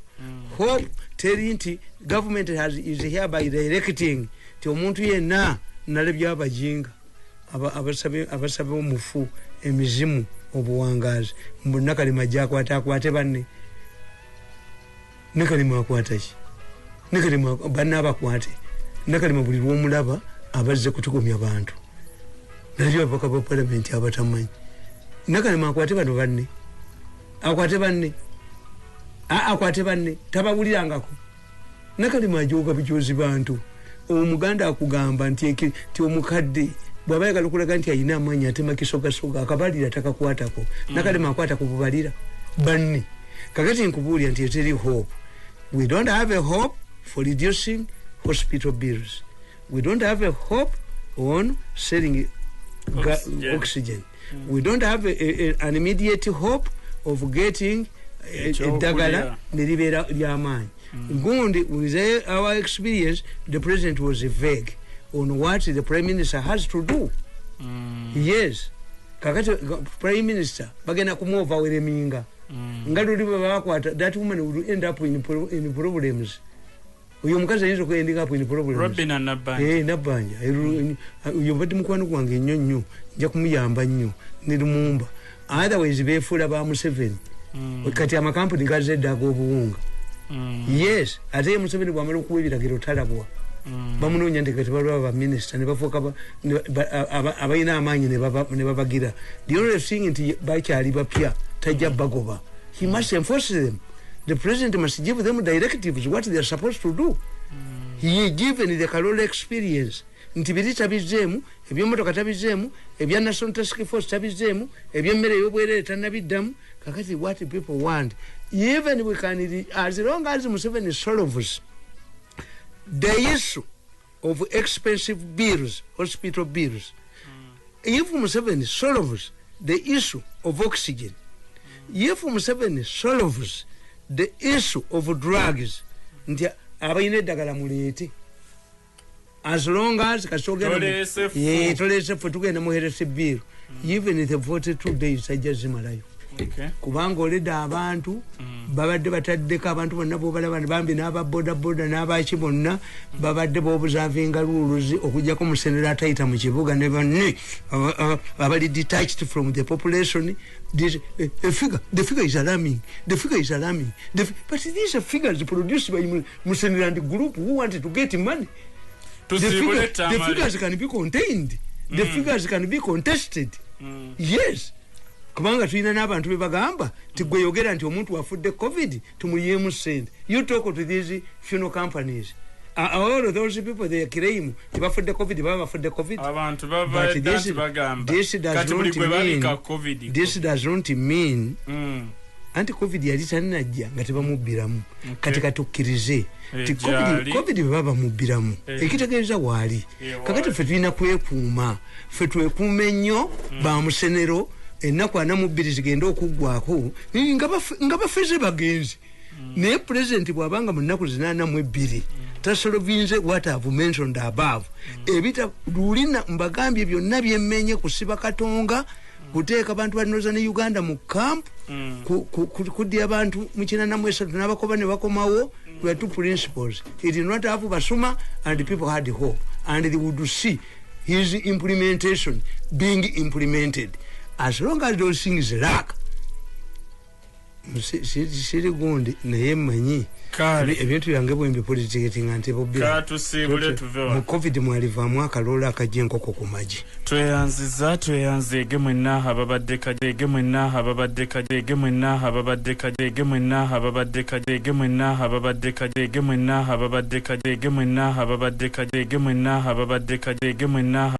Hope teri nti government is hereby directing ti omuntu yenna nalebya abajinga abasabe omufu emizimu obuwangazi mbunnakalima jakwata akwate banne nakalima akwata ki nakalima banna abakwate nakalima buli lwomulaba abazze kutukomya abantu nalyo abaka ba parliament abatamanyi nakalima akwate bano banne akwate banne akwate banne tabawulirangako nakalima ajoga bijozi bantu omuganda akugamba nti omukadde bwaba yagala okulaga nti ayina amanyi atema kisogasoga akabalira takakwatako nakalima akwata kububalira banne kakati nkubuulira nti eteri hope. We don't have a hope for reducing hospital bills. We don't have a hope on selling oxygen. We don't have an immediate hope of getting a dagala neribera lyamaanyi. Gundi, with our experience, the president was vague on what the prime minister has to do. Yes, kakati prime minister bagena kumova wereminga ngalo liba bakwata, that woman will end up in problems. Uyo mukazi ayinza ku ending up in problems. Robina nabanja nabanja uyo bati mukwano gwange nnyonnyo nja kumuyamba nnyo nirumumba, otherwise befula ba Museveni kati amakampuni gazedda ag'obuwunga. Yes, ate Museveni bwamala okuwebiragiro talabwa bamunoonya nti kati balwa ba minister ne bafuuka abalina amaanyi ne babagira. The only thing nti bakyali bapya tajja bagoba. He must enforce them. The president must give them directives what they are supposed to do. He given the Karola experience nti biri tabizeemu, ebyomotoka tabizeemu, ebya National Task Force tabizeemu, ebyemmere y'obwerere tannabiddamu. Kakati what people want, even we can, as long as Museveni solves the issue of expensive bills, hospital bills, if Museveni solves the issue of oxygen, if Museveni solves the issue of drugs, nti abayine dagala mulete, as long as kasogera tolese fe tugenda muherese bill, even if the 42 days ajazimalayo. Okay. Kubanga oleda abantu babadde bataddeko abantu bonna bobalaba bambi n'aba boda n'abaki bonna babadde bobuzavinga rules okujjako musenera atayita mu kibuga ne banne abali detached from the population. The figure is alarming. But these are figures produced by Musenera and the group who wanted to get money. The figures can be contained. the figures can be contested. Yes. Kubanga tulina n'abantu bebagamba tigweyogera nti omuntu wafudde covid tumuliyemu sente. You talk to these funeral companies. All of those people they claim tibafudde covid baba bafudde covid. Abantu baba bagamba. This does not mean anti covid yali tanajja nga tebamubiramu. Kati katukkirize ti covid baba mubiramu. Ekitegeeza waali. Kakati ffe tulina kwekuuma. Ffe twekuume nnyo ba musenero ennaku ana mu bbiri zigenda okuggwako nga bafeze bagenzi. Naye president bw'abanga mu nnaku 82 tasolovinze what I've mentioned above. Ebita lulina mbagambye byonna byemmenye kusiba katonga kuteeka abantu ba Northern Uganda mu camp kudya abantu mu 93 n'abakoba ne bakomawo. Were two principles. He did not have Basuma and the people had hope and they would see his implementation being implemented. As long as those things lack, siri gundi naye manyi ebintu byange bwembi politicating anti bobira tusibule tuvewa mu covid mwalivaamu akaloola akajja enkoko ku magi. Tweyanze gemwenna ababadde kaje gemwenna ababadde kaje gemwenna ababadde kaje gemwenna ababadde kaje gemwenna ababadde kaje gemwenna ababadde kaje gemwenna ababadde kaje gemwenna ababadde kaje gemwenna